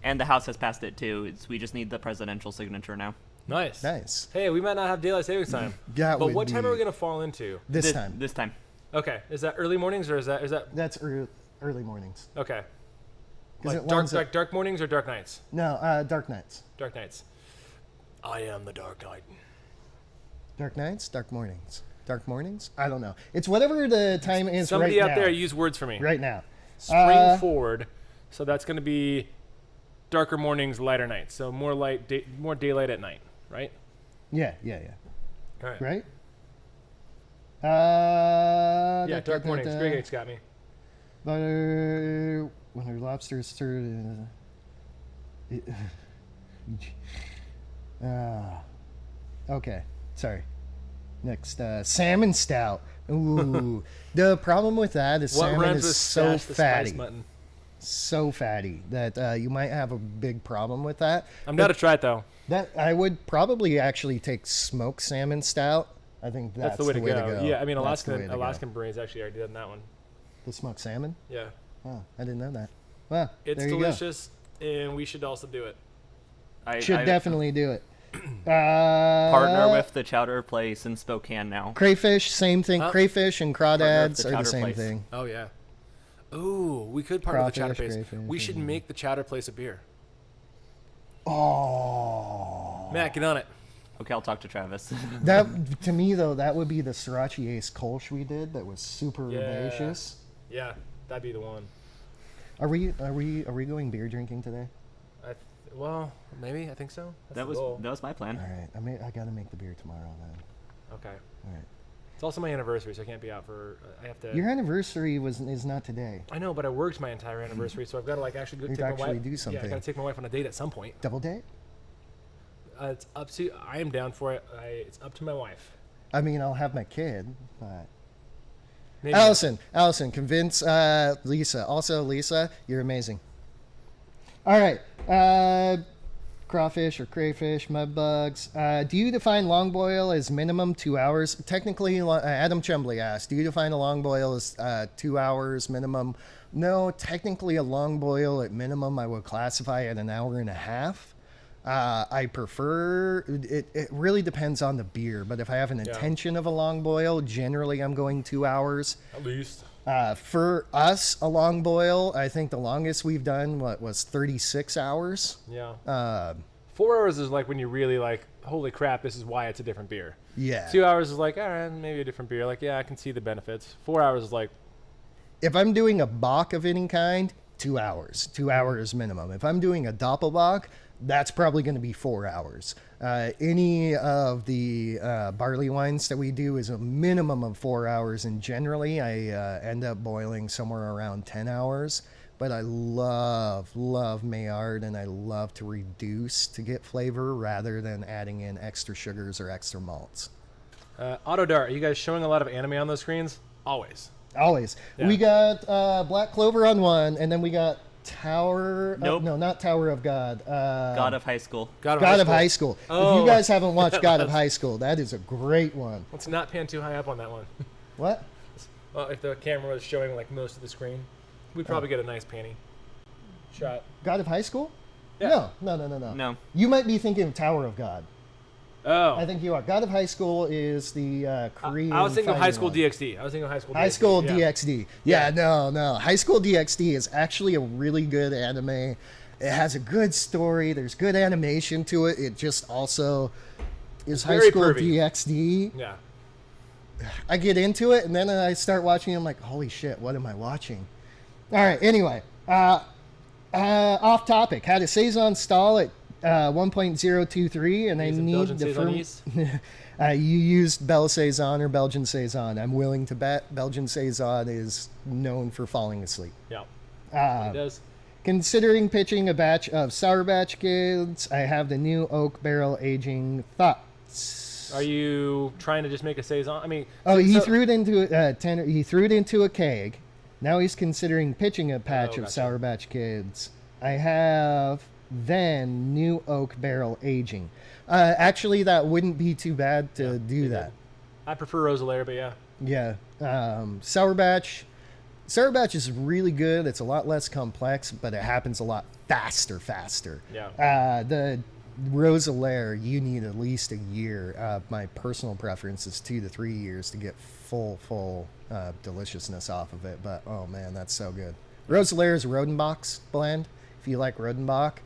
And the House has passed it too. We just need the presidential signature now. Nice. Nice. Hey, we might not have daylight savings time. That But would what time be- are we gonna fall into? This time? This time. Okay. Is that early mornings or is that? That's early mornings. Okay. 'Cause Like it lines up- dark mornings or dark nights? No, dark nights. Dark nights. I am the Dark Knight. Dark nights, dark mornings. Dark mornings? I don't know. It's whatever the time is Somebody right out now. there use words for me. Right now. Spring forward, so that's going to be darker mornings, lighter nights. So more more daylight at night, right? Yeah. All right. Right? Yeah, dark mornings. Greg H got me. Butter when her lobster is stirred. Okay, sorry. Next, salmon stout. Ooh, the problem with that is What salmon rhymes is with so Stash the Spice fatty, Mutton? so fatty that you might have a big problem with that. I'm down to try it though. That I would probably actually take smoked salmon stout. I think that's the way, to, go. Yeah, I mean That's the way to go. Alaskan Brewery's actually already done that one. The smoked salmon. Yeah, Oh, I didn't know that. Well, it's there you go. delicious, and we should also do it. Should definitely do it. Partner with the Chowder Place in Spokane now. Crayfish, same thing. Crayfish and crawdads the are the Chowder same Place. thing. Oh yeah. Ooh, we could partner with the Chowder Crawfish, Place. crayfish, We should make the Chowder Place a beer. Oh, Matt, get on it. Okay, I'll talk to Travis. that to me though, that would be the Sriracha Ace Kolsch we did. That was super Yeah. herbaceous. Yeah, that'd be the one. Are we going beer drinking today? Well, maybe I think so. That's that the was goal. my plan. All right, I gotta make the beer tomorrow then. Okay. All right. It's also my anniversary, so I can't be out for. I have to. Your anniversary is not today. I know, but I worked my entire anniversary, so I've got to like actually go You take my actually wife. do Yeah, I something. got to take my wife on a date at some point. Double date? It's up to. I am down for it. It's up to my wife. I mean, I'll have my kid, but Maybe Allison, convince Lisa. Also, Lisa, you're amazing. All right, crawfish or crayfish, mud bugs. Do you define long boil as minimum 2 hours? Technically, Adam Chembley asked, do you define a long boil as 2 hours minimum? No, technically a long boil at minimum I would classify at an hour and a half. I prefer, it really depends on the beer, but if I have an intention of a long boil, generally I'm going 2 hours. At least. For us, a long boil, I think the longest we've done was 36 hours. Yeah. 4 hours is like when you really like, holy crap, this is why it's a different beer. Yeah. 2 hours is like, all right, maybe a different beer. Like, yeah, I can see the benefits. 4 hours is like, If I'm doing a bock of any kind, 2 hours. 2 hours minimum. If I'm doing a doppelbock, that's probably going to be 4 hours. Any of the barley wines that we do is a minimum of 4 hours, and generally I end up boiling somewhere around 10 hours. But I love Maillard, and I love to reduce to get flavor rather than adding in extra sugars or extra malts. Autodart, are you guys showing a lot of anime on those screens? Always. Always. Yeah. We got Black Clover on one, and then we got Tower. Nope. No, not Tower of God. God of High School. God of High School. Oh. If you guys haven't watched God of High School, that is a great one. Let's not pan too high up on that one. What? Well, if the camera was showing like most of the screen, we'd probably get a nice panty shot. God of High School? Yeah. No. No. You might be thinking of Tower of God. Oh. I think you are. God of High School is the Korean. I was thinking of High fighting School one. DxD. I was thinking of High School DxD. High School yeah. DxD. Yeah, no. High School DxD is actually a really good anime. It has a good story. There's good animation to it. It just also is High very School pervy. DxD. Yeah. I get into it, and then I start watching. I'm like, holy shit, what am I watching? All right, anyway. Off topic. Had a Saison stall at 1.023, and I Using need Belgian the Saison firm. yeast? You used Belle Saison or Belgian Saison. I'm willing to bet Belgian Saison is known for falling asleep. Yeah. Uh, It does. Considering pitching a batch of Sour Batch Kids, I have the new oak barrel aging thoughts. Are you trying to just make a saison? I mean, Oh, he so- threw it into he threw it into a keg. Now he's considering pitching a patch of gotcha. Sour Batch Kids. I have then new oak barrel aging. Actually, that wouldn't be too bad to do that. I prefer Rosalaire, but yeah. Yeah. Sour Batch is really good. It's a lot less complex, but it happens a lot faster. Yeah. The Rosalaire, you need at least a year. My personal preference is 2 to 3 years to get full deliciousness off of it. But, oh, man, that's so good. Rosalaire is a Rodenbach's blend. If you like Rodenbach,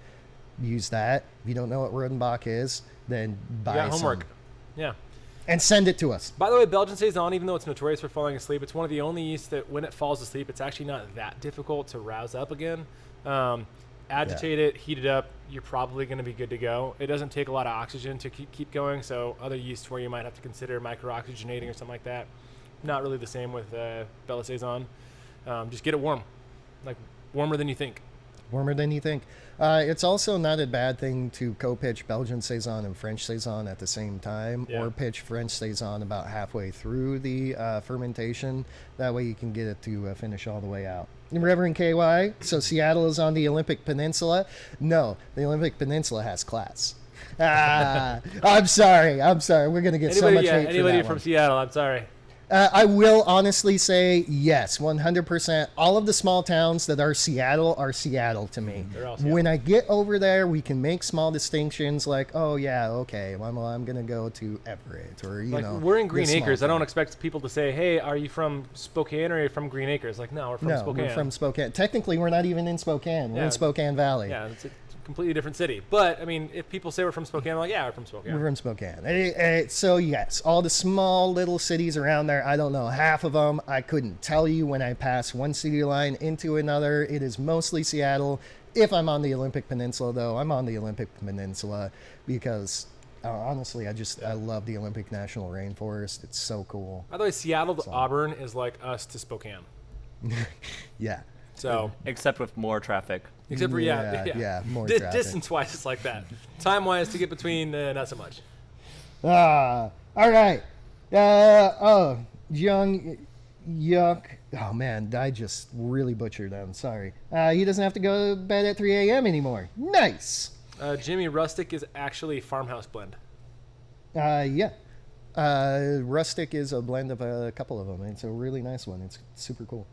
use that. If you don't know what Rodenbach is, then buy You got homework. some. Yeah. And send it to us. By the way, Belgian Saison, even though it's notorious for falling asleep, it's one of the only yeasts that when it falls asleep, it's actually not that difficult to rouse up again. Agitate it, heat it up, you're probably going to be good to go. It doesn't take a lot of oxygen to keep going, so other yeasts where you might have to consider micro-oxygenating or something like that, not really the same with Belle Saison. Just get it warm, like warmer than you think. Warmer than you think. It's also not a bad thing to co-pitch Belgian Saison and French Saison at the same time, Yeah. or pitch French Saison about halfway through the fermentation. That way you can get it to finish all the way out. Reverend KY, so Seattle is on the Olympic Peninsula? No, the Olympic Peninsula has class. I'm sorry. We're going to get so much hate for anybody that from one. Seattle, I'm sorry. I will honestly say yes, 100%. All of the small towns that are Seattle to me. They're all Seattle. When I get over there, we can make small distinctions like, oh, yeah, okay, well, I'm going to go to Everett or, you Like know. we're in this small Greenacres. I don't town. expect people to say, "Hey, are you from Spokane or are you from Greenacres?" Like, no, we're from No, Spokane. we're from Spokane. Technically, we're not even in Spokane. We're Yeah. in Spokane Valley. Yeah, it's a completely different city. But I mean, if people say we're from Spokane, I'm like, yeah, we're from Spokane. We're from Spokane. So, yes, all the small little cities around there, I don't know, half of them, I couldn't tell you when I pass one city line into another. It is mostly Seattle. If I'm on the Olympic Peninsula, though, I'm on the Olympic Peninsula because, honestly, I love the Olympic National Rainforest. It's so cool. By the way, Seattle to Auburn is like us to Spokane. Yeah. So, Except with more traffic. except for Yeah, more traffic. Distance-wise, it's like that. Time-wise, to get between, not so much. All right. Young Yuck. Oh, man, I just really butchered them. Sorry. He doesn't have to go to bed at 3 a.m. anymore. Nice. Jimmy, Rustic is actually farmhouse blend. Yeah. Rustic is a blend of a couple of them. It's a really nice one. It's super cool.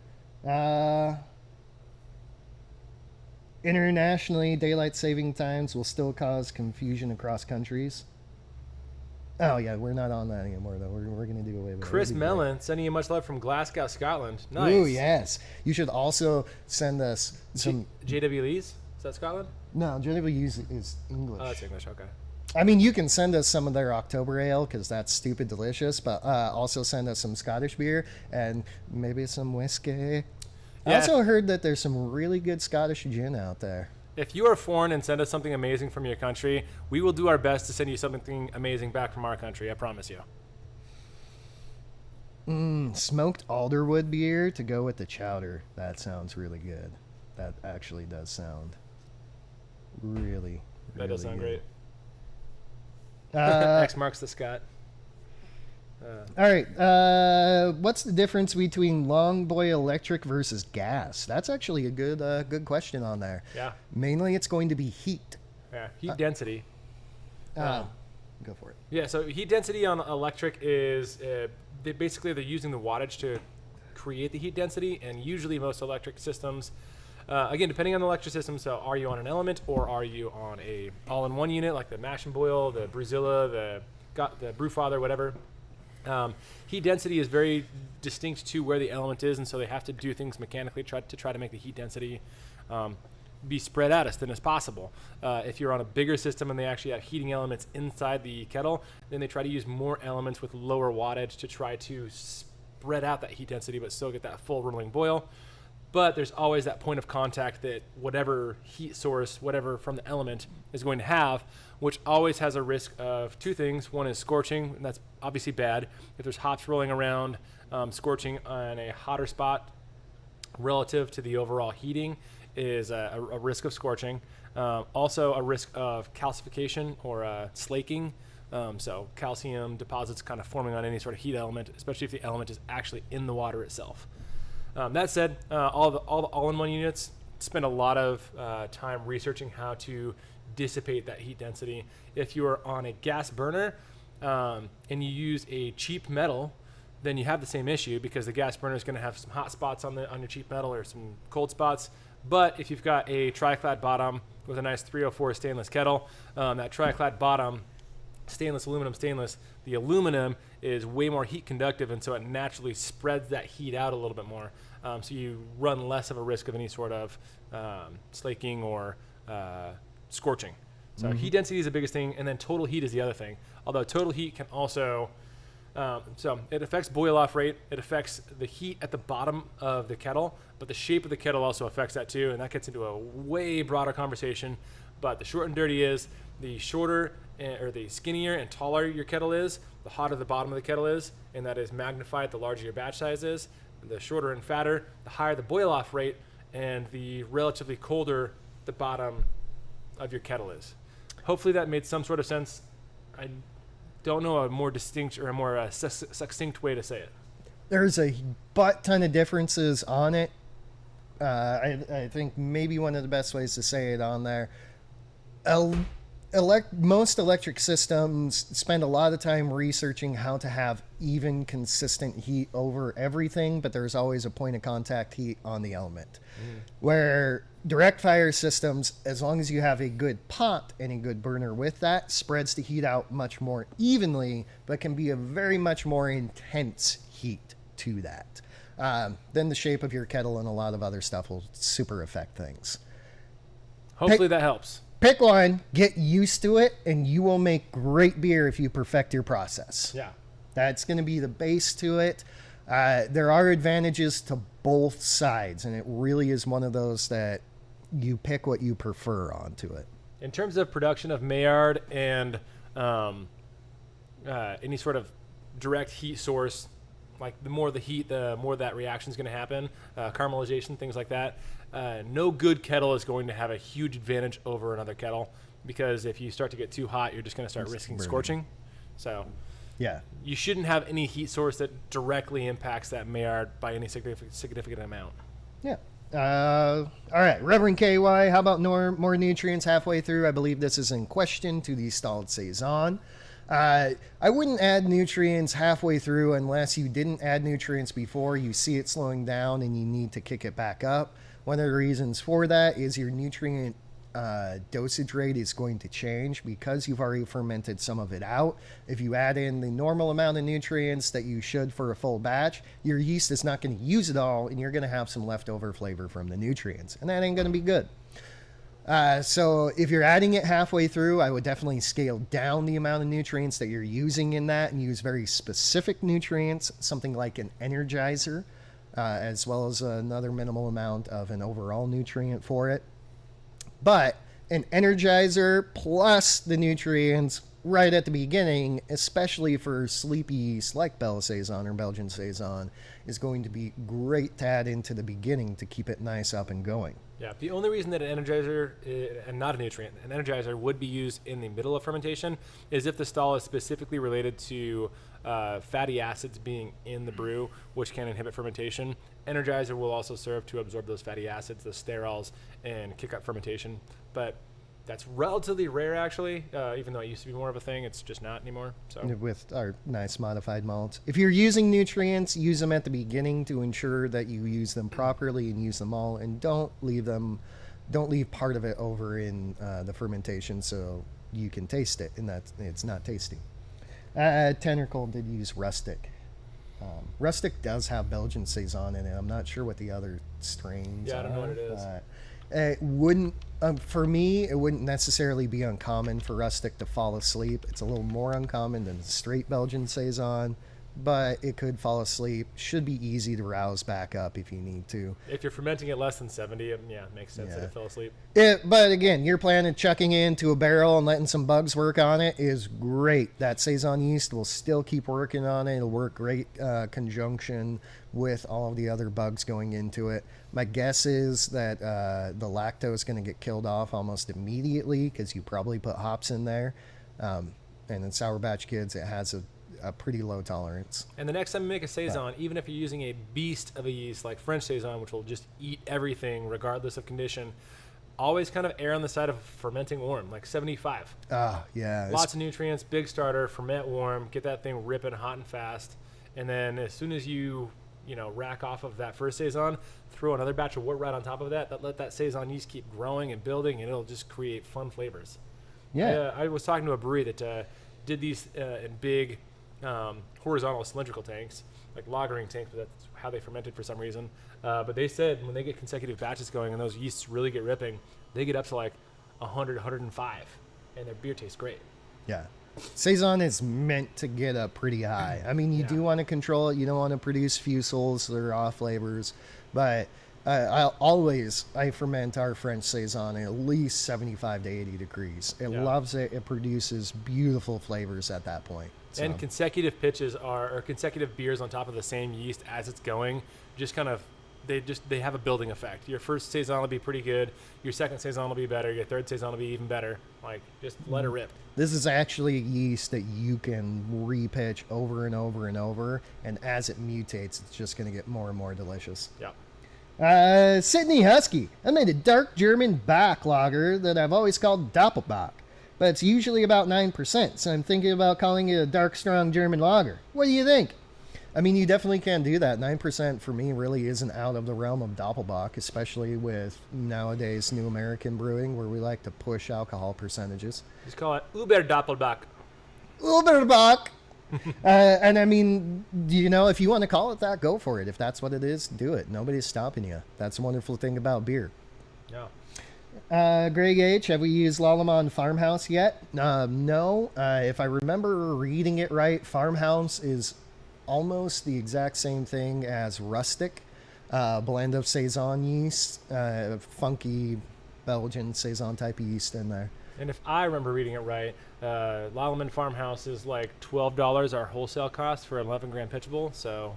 Internationally, daylight saving times will still cause confusion across countries. Oh, yeah, we're not on that anymore, though. We're going to do away with it. Chris It'll be great. Mellon sending you much love from Glasgow, Scotland. Nice. Ooh, yes. You should also send us some... JW Lee's? Is that Scotland? No, JW is English. Oh, that's English. Okay. I mean, you can send us some of their October Ale because that's stupid delicious, but also send us some Scottish beer and maybe some whiskey. I Yeah. also heard that there's some really good Scottish gin out there. If you are foreign and send us something amazing from your country, we will do our best to send you something amazing back from our country. I promise you. Smoked alderwood beer to go with the chowder. That sounds really good. That actually does sound really, That does sound good. great. Uh, X marks the Scot. all right. What's the difference between long boy electric versus gas? That's actually a good question on there. Yeah. Mainly, it's going to be heat. Yeah. Heat density. Go for it. Yeah. So heat density on electric is they're using the wattage to create the heat density, and usually most electric systems, again, depending on the electric system. So are you on an element or are you on a all-in-one unit like the Mash and Boil, the Brewzilla, the Brewfather, whatever? Heat density is very distinct to where the element is, and so they have to do things mechanically to try to make the heat density be spread out as thin as possible. If you're on a bigger system and they actually have heating elements inside the kettle, then they try to use more elements with lower wattage to try to spread out that heat density but still get that full rolling boil. But there's always that point of contact that whatever heat source, whatever from the element is going to have, which always has a risk of two things. One is scorching, and that's obviously bad. If there's hops rolling around, scorching on a hotter spot relative to the overall heating is a risk of scorching. Also a risk of calcification or slaking. So calcium deposits kind of forming on any sort of heat element, especially if the element is actually in the water itself. That said, all the all-in-one units spend a lot of time researching how to dissipate that heat density. If you are on a gas burner and you use a cheap metal, then you have the same issue because the gas burner is going to have some hot spots on your cheap metal or some cold spots. But if you've got a tri-clad bottom with a nice 304 stainless kettle, that tri-clad bottom, stainless, the aluminum is way more heat conductive, and so it naturally spreads that heat out a little bit more. So you run less of a risk of any sort of slaking or scorching. So heat density is the biggest thing, and then total heat is the other thing. Although total heat can also, so it affects boil off rate, it affects the heat at the bottom of the kettle, but the shape of the kettle also affects that too, and that gets into a way broader conversation. But the short and dirty is the shorter or the skinnier and taller your kettle is, the hotter the bottom of the kettle is, and that is magnified the larger your batch size is. The shorter and fatter, the higher the boil off rate, and the relatively colder the bottom of your kettle is. Hopefully that made some sort of sense. I don't know a more distinct or a more succinct way to say it. There's a butt ton of differences on it. I think maybe one of the best ways to say it on there. Most electric systems spend a lot of time researching how to have even, consistent heat over everything, but there's always a point of contact heat on the element. Where direct fire systems, as long as you have a good pot and a good burner with that, spreads the heat out much more evenly, but can be a very much more intense heat to that. Then the shape of your kettle and a lot of other stuff will super affect things. Hopefully that helps. Pick one, get used to it, and you will make great beer if you perfect your process. Yeah. That's going to be the base to it. There are advantages to both sides, and it really is one of those that you pick what you prefer onto it. In terms of production of Maillard and any sort of direct heat source, like the more the heat, the more that reaction is going to happen, caramelization, things like that. No good kettle is going to have a huge advantage over another kettle, because if you start to get too hot, you're just going to start risking scorching. So yeah, you shouldn't have any heat source that directly impacts that Maillard by any significant amount. Yeah. All right, Reverend KY, how about more nutrients halfway through? I believe this is in question to the stalled saison. I wouldn't add nutrients halfway through unless you didn't add nutrients before, you see it slowing down and you need to kick it back up. One of the reasons for that is your nutrient dosage rate is going to change because you've already fermented some of it out. If you add in the normal amount of nutrients that you should for a full batch, your yeast is not going to use it all, and you're going to have some leftover flavor from the nutrients, and that ain't going to be good. So if you're adding it halfway through, I would definitely scale down the amount of nutrients that you're using in that and use very specific nutrients, something like an energizer, as well as another minimal amount of an overall nutrient for it. But an energizer plus the nutrients right at the beginning, especially for sleepy yeast like Belle Saison or Belgian Saison, is going to be great to add into the beginning to keep it nice up and going. Yeah, the only reason that an energizer, and not a nutrient, an energizer would be used in the middle of fermentation is if the stall is specifically related to fatty acids being in the brew, which can inhibit fermentation. Energizer will also serve to absorb those fatty acids, the sterols, and kick up fermentation. But that's relatively rare, actually. Even though it used to be more of a thing, it's just not anymore. So with our nice modified malts, if you're using nutrients, use them at the beginning to ensure that you use them properly and use them all, and don't leave part of it over in the fermentation so you can taste it and that it's not tasty. Tentacle did use rustic. Rustic does have Belgian Saison in it. I'm not sure what the other strains are. I don't know what it is. It wouldn't, for me, it wouldn't necessarily be uncommon for rustic to fall asleep. It's a little more uncommon than straight Belgian Saison, but it could fall asleep. Should be easy to rouse back up if you need to. If you're fermenting at less than 70, it makes sense that it fell asleep. But again, your plan of chucking it into a barrel and letting some bugs work on it is great. That Saison yeast will still keep working on it. It'll work great conjunction with all of the other bugs going into it. My guess is that the lactose is going to get killed off almost immediately because you probably put hops in there. And in Sour Batch Kids, it has a pretty low tolerance. And the next time you make a Saison, even if you're using a beast of a yeast like French Saison, which will just eat everything regardless of condition, always kind of err on the side of fermenting warm, like 75. Yeah. Lots of nutrients, big starter, ferment warm, get that thing ripping hot and fast. And then as soon as you rack off of that first Saison, throw another batch of wort right on top of that. Let that Saison yeast keep growing and building, and it'll just create fun flavors. Yeah. I was talking to a brewery that did these in big horizontal cylindrical tanks, like lagering tanks, but that's how they fermented for some reason. But they said when they get consecutive batches going and those yeasts really get ripping, they get up to like 100, 105, and their beer tastes great. Yeah. Saison is meant to get up pretty high. I mean, you do want to control it. You don't want to produce fusels that are off flavors. But I ferment our French Saison at least 75 to 80 degrees. It loves it. It produces beautiful flavors at that point. So. And consecutive pitches or consecutive beers on top of the same yeast as it's going, just kind of, they have a building effect. Your first Saison will be pretty good. Your second Saison will be better. Your third Saison will be even better. Like, just let it rip. This is actually a yeast that you can repitch over and over and over. And as it mutates, it's just going to get more and more delicious. Yeah. Sydney Husky. I made a dark German Bach lager that I've always called Doppelbock. But it's usually about 9%. So I'm thinking about calling it a dark, strong German lager. What do you think? I mean, you definitely can do that. 9% for me really isn't out of the realm of Doppelbock, especially with nowadays New American brewing where we like to push alcohol percentages. Just call it Uber Doppelbock. Uberbock! And I mean, if you want to call it that, go for it. If that's what it is, do it. Nobody's stopping you. That's the wonderful thing about beer. Yeah. Greg H., have we used Lallemand Farmhouse yet? No. If I remember reading it right, Farmhouse is almost the exact same thing as rustic, blend of Saison yeast, funky Belgian Saison type yeast in there. And if I remember reading it right, Lallemand Farmhouse is like $12 our wholesale cost for an 11 gram pitchable. So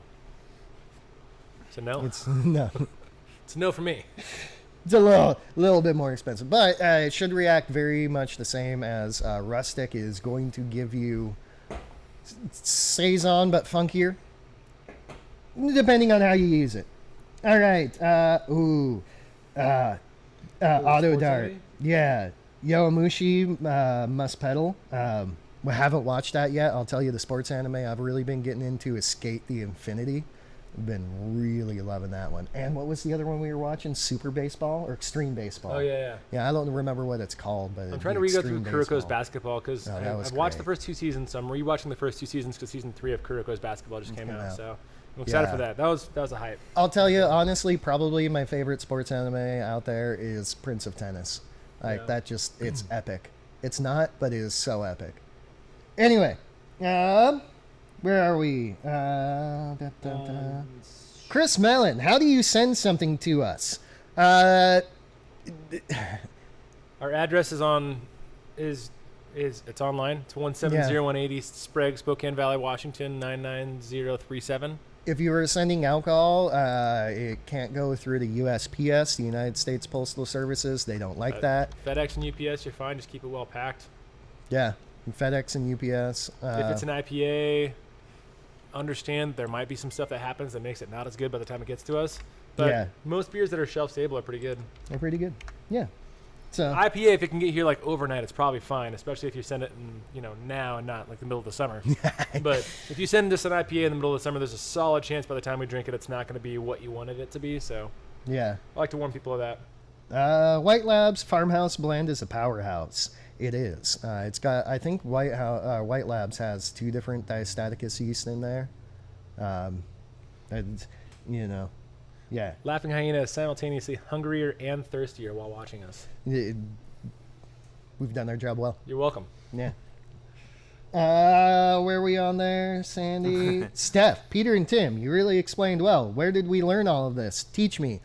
no. It's no. It's a no for me. It's a little bit more expensive, but it should react very much the same as rustic is going to give you Saison, but funkier, depending on how you use it. All right. Auto Dart. Yeah. Yowamushi Must Pedal. We haven't watched that yet. I'll tell you, the sports anime I've really been getting into is Skate the Infinity. Been really loving that one. And what was the other one we were watching? Super Baseball or Extreme Baseball? Oh, yeah. Yeah, I don't remember what it's called, but I'm trying to re-go through Kuroko's basketball because I've watched the first 2 seasons, so I'm rewatching the first 2 seasons because season 3 of Kuroko's basketball just came out. So I'm excited for that. That was a hype. I'll tell you, honestly, probably my favorite sports anime out there is Prince of Tennis. Like, that just, it's epic. It's not, but it is so epic. Anyway, where are we? Chris Mellon, how do you send something to us? Our address is it's online. It's 170-180 Sprague, Spokane Valley, Washington 99037. If you were sending alcohol, it can't go through the USPS, the United States Postal Services. They don't like that. FedEx and UPS, you're fine. Just keep it well packed. Yeah, FedEx and UPS. If it's an IPA, understand there might be some stuff that happens that makes it not as good by the time it gets to us. But most beers that are shelf stable are pretty good. They're pretty good. Yeah. So IPA, if it can get here like overnight, it's probably fine, especially if you send it in, now and not like the middle of the summer. But if you send us an IPA in the middle of the summer, there's a solid chance by the time we drink it, it's not going to be what you wanted it to be. So yeah, I like to warn people of that. White Labs Farmhouse Blend is a powerhouse. It is. It's got, I think White Labs has 2 different diastaticus yeast in there. And, yeah. Laughing Hyena is simultaneously hungrier and thirstier while watching us. We've done our job well. You're welcome. Yeah. Where are we on there, Sandy? Steph, Peter, and Tim, you really explained well. Where did we learn all of this? Teach me.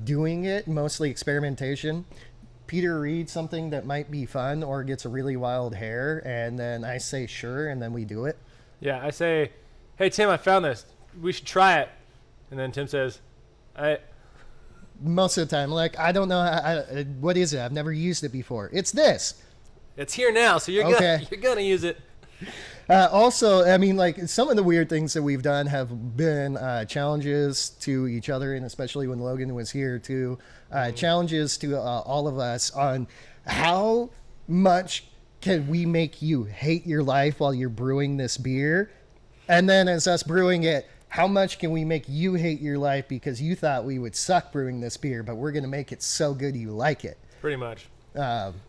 Doing it, mostly experimentation. Peter reads something that might be fun or gets a really wild hair, and then I say sure, and then we do it. Yeah, I say, hey, Tim, I found this. We should try it. And then Tim says, most of the time, like, I don't know, what is it? I've never used it before. It's this. It's here now, so you're gonna use it. Also, I mean, like, some of the weird things that we've done have been challenges to each other, and especially when Logan was here, too. Challenges to all of us on how much can we make you hate your life while you're brewing this beer? And then as us brewing it, how much can we make you hate your life because you thought we would suck brewing this beer, but we're going to make it so good you like it? Pretty much.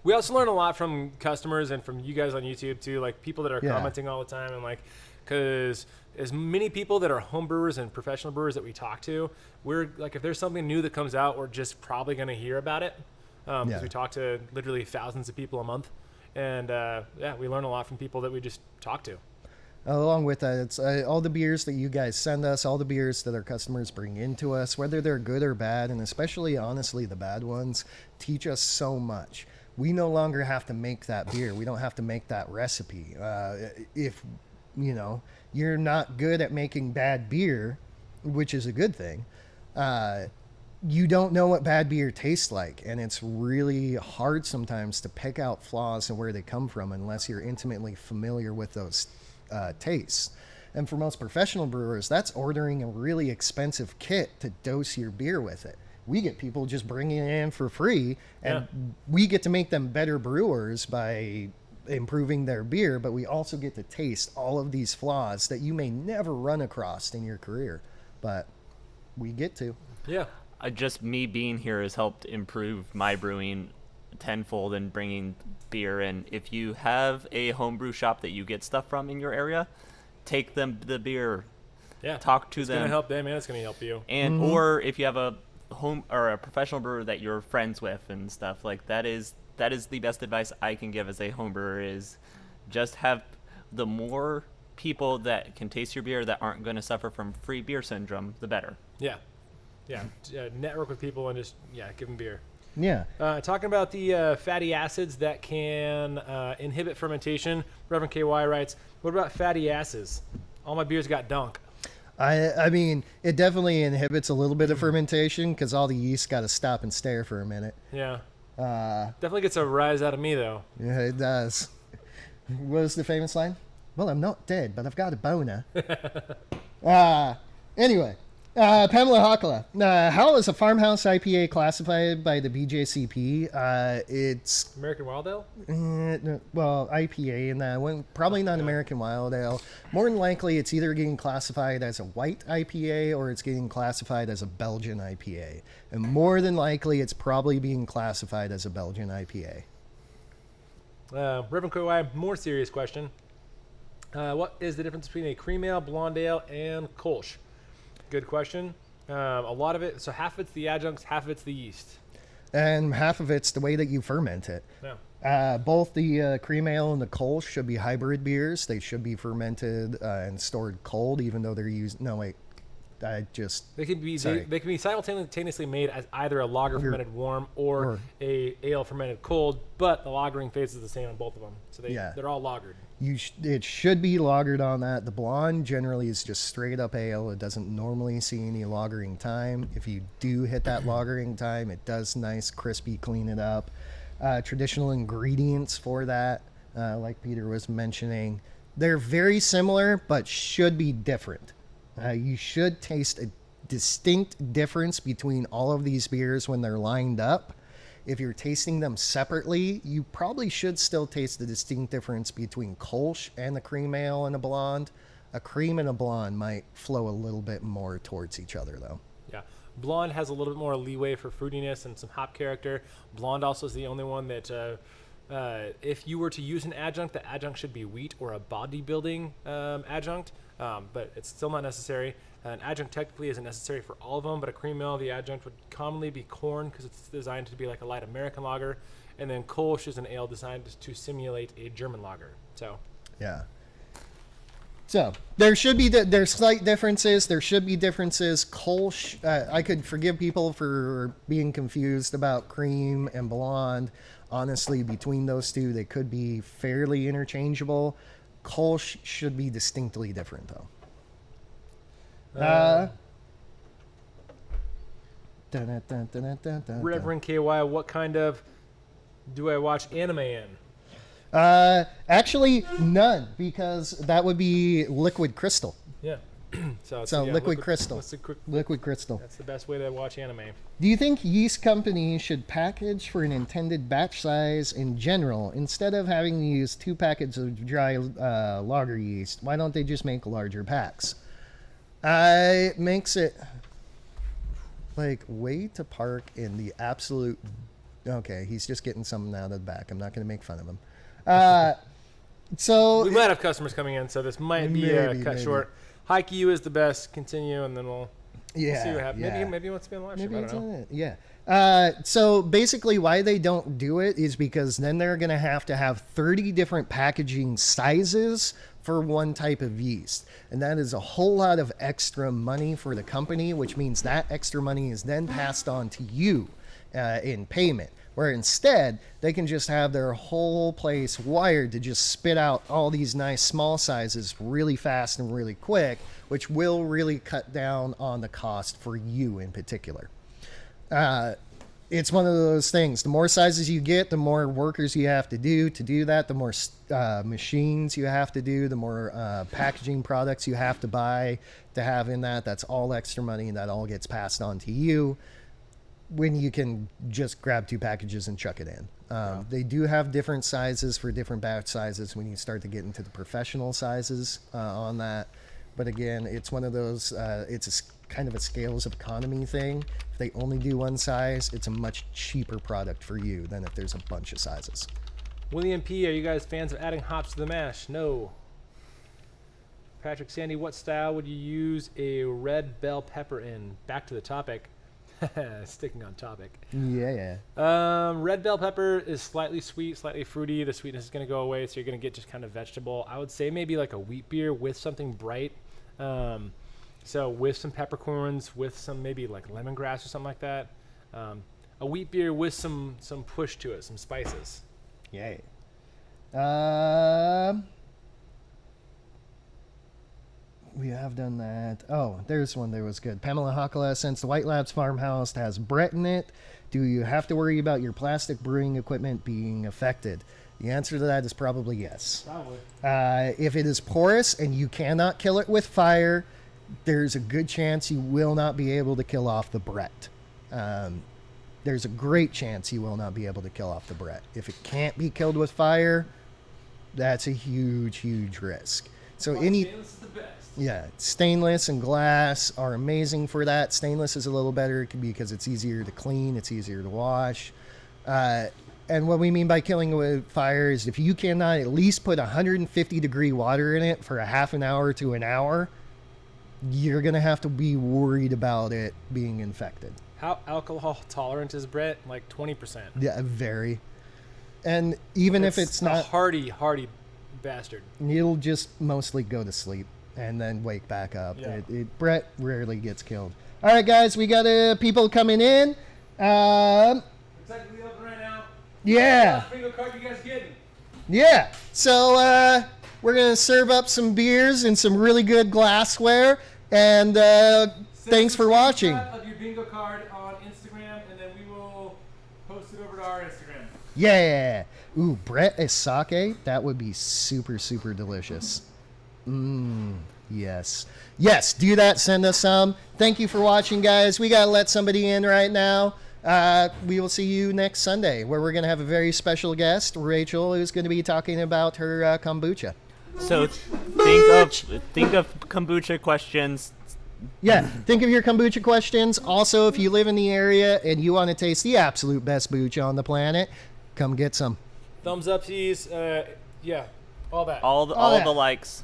We also learn a lot from customers and from you guys on YouTube too, like people that are commenting all the time, and like, because as many people that are home brewers and professional brewers that we talk to, we're like, if there's something new that comes out, we're just probably going to hear about it because we talk to literally thousands of people a month, and we learn a lot from people that we just talk to. Along with that, it's all the beers that you guys send us, all the beers that our customers bring into us, whether they're good or bad, and especially, honestly, the bad ones, teach us so much. We no longer have to make that beer. We don't have to make that recipe. If, you're not good at making bad beer, which is a good thing, you don't know what bad beer tastes like, and it's really hard sometimes to pick out flaws and where they come from unless you're intimately familiar with those tastes. And for most professional brewers, that's ordering a really expensive kit to dose your beer with it. We get people just bringing it in for free, and we get to make them better brewers by improving their beer, but we also get to taste all of these flaws that you may never run across in your career, but we get to. Yeah. Just me being here has helped improve my brewing tenfold and bringing beer in. If you have a homebrew shop that you get stuff from in your area, take them the beer. Yeah. Talk to them. It's gonna help them and it's gonna help you. And or if you have a home or a professional brewer that you're friends with and stuff, like that is the best advice I can give as a home brewer, is just have the more people that can taste your beer that aren't going to suffer from free beer syndrome, the better. Yeah. Network with people and just give them beer. Yeah. Talking about the fatty acids that can inhibit fermentation, Reverend KY writes, what about fatty acids? All my beers got dunk. I mean, it definitely inhibits a little bit of fermentation because all the yeast got to stop and stare for a minute. Yeah. Definitely gets a rise out of me, though. Yeah, it does. What was the famous line? Well, I'm not dead, but I've got a boner. Anyway, Pamela Hakala. How is a farmhouse IPA classified by the BJCP? It's American Wild Ale? well, IPA in that one. Probably not American Wild Ale. More than likely, it's either getting classified as a white IPA or it's getting classified as a Belgian IPA. And more than likely, it's probably being classified as a Belgian IPA. Reverend Kowai, more serious question. What is the difference between a cream ale, blonde ale, and Kolsch? Good question. A lot of it, so half of it's the adjuncts, half of it's the yeast. And half of it's the way that you ferment it. Yeah. Both the cream ale and the Kolsch should be hybrid beers. They should be fermented and stored cold, even though they're used. No, wait. I just. They can be simultaneously made as either a lager fermented warm or a ale fermented cold, but the lagering phase is the same on both of them. So they're all lagered. It should be lagered on that. The blonde generally is just straight up ale. It doesn't normally see any lagering time. If you do hit that lagering time, it does nice, crispy, clean it up. Traditional ingredients for that, like Peter was mentioning, they're very similar, but should be different. You should taste a distinct difference between all of these beers when they're lined up. If you're tasting them separately, you probably should still taste the distinct difference between Kolsch and the cream ale and a blonde. A cream and a blonde might flow a little bit more towards each other, though. Yeah. Blonde has a little bit more leeway for fruitiness and some hop character. Blonde also is the only one that if you were to use an adjunct, the adjunct should be wheat or a bodybuilding adjunct, but it's still not necessary. An adjunct technically isn't necessary for all of them, but a cream ale, the adjunct would commonly be corn because it's designed to be like a light American lager, and then Kolsch is an ale designed to simulate a German lager. So yeah. So there should be there's slight differences. There should be differences. Kolsch, I could forgive people for being confused about cream and blonde. Honestly, between those two, they could be fairly interchangeable. Kolsch should be distinctly different, though. Reverend KY, what kind of do I watch anime in? Actually, none, because that would be Liquid Crystal. Yeah. So Liquid Crystal. Liquid Crystal. That's the best way to watch anime. Do you think yeast companies should package for an intended batch size in general instead of having to use 2 packets of dry lager yeast? Why don't they just make larger packs? It makes it like way to park in the absolute. Okay, he's just getting something out of the back. I'm not going to make fun of him. So we might have customers coming in, so this might be cut short. Haiku is the best. Continue, and then we'll see what happens. Yeah. Maybe he wants to be on the live stream. I don't know. Yeah. So basically, why they don't do it is because then they're going to have 30 different packaging sizes for one type of yeast, and that is a whole lot of extra money for the company, which means that extra money is then passed on to you in payment. Where instead, they can just have their whole place wired to just spit out all these nice small sizes really fast and really quick, which will really cut down on the cost for you in particular. It's one of those things. The more sizes you get, the more workers you have to do that, the more machines you have to do, the more packaging products you have to buy to have in that. That's all extra money, and that all gets passed on to you, when you can just grab 2 packages and chuck it in. They do have different sizes for different batch sizes when you start to get into the professional sizes on that. But again, it's one of those, it's kind of a scales of economy thing. If they only do one size, it's a much cheaper product for you than if there's a bunch of sizes. William P., are you guys fans of adding hops to the mash? No. Patrick Sandy, what style would you use a red bell pepper in? Back to the topic. Sticking on topic. Yeah. Red bell pepper is slightly sweet, slightly fruity. The sweetness is going to go away, so you're going to get just kind of vegetable. I would say maybe like a wheat beer with something bright. So with some peppercorns, with some maybe like lemongrass or something like that. A wheat beer with some push to it, some spices. Yay. We have done that. Oh, there's one that was good. Pamela Hakala, since the White Labs farmhouse has Brett in it, do you have to worry about your plastic brewing equipment being affected? The answer to that is probably yes. Probably. If it is porous and you cannot kill it with fire, there's a good chance you will not be able to kill off the Brett. There's a great chance you will not be able to kill off the Brett. If it can't be killed with fire, that's a huge, huge risk. So Stainless is the best. yeah, stainless and glass are amazing for that. Stainless is a little better because it's easier to clean, it's easier to wash. And what we mean by killing with fire is if you cannot at least put 150 degree water in it for a half an hour to an hour, you're going to have to be worried about it being infected. How alcohol tolerant is Brett? Like 20%. Yeah, very. And even if it's a not, hardy bastard. you'll just mostly go to sleep and then wake back up. Yeah. Brett rarely gets killed. All right, guys, we got people coming in. Exactly open right now. Yeah. Last bingo card you guys getting? Yeah. So we're going to serve up some beers and some really good glassware. And thanks for watching. Of your bingo card on Instagram, and then we will post it over to our Instagram. Yeah. Ooh, Brett is sake. That would be super, super delicious. Yes. Yes, do that. Send us some. Thank you for watching, guys. We got to let somebody in right now. We will see you next Sunday, where we're going to have a very special guest, Rachel, who's going to be talking about her kombucha. So think of kombucha questions. Yeah, think of your kombucha questions. Also, if you live in the area and you want to taste the absolute best kombucha on the planet, come get some. Thumbs up, please. Yeah, all that. All the likes.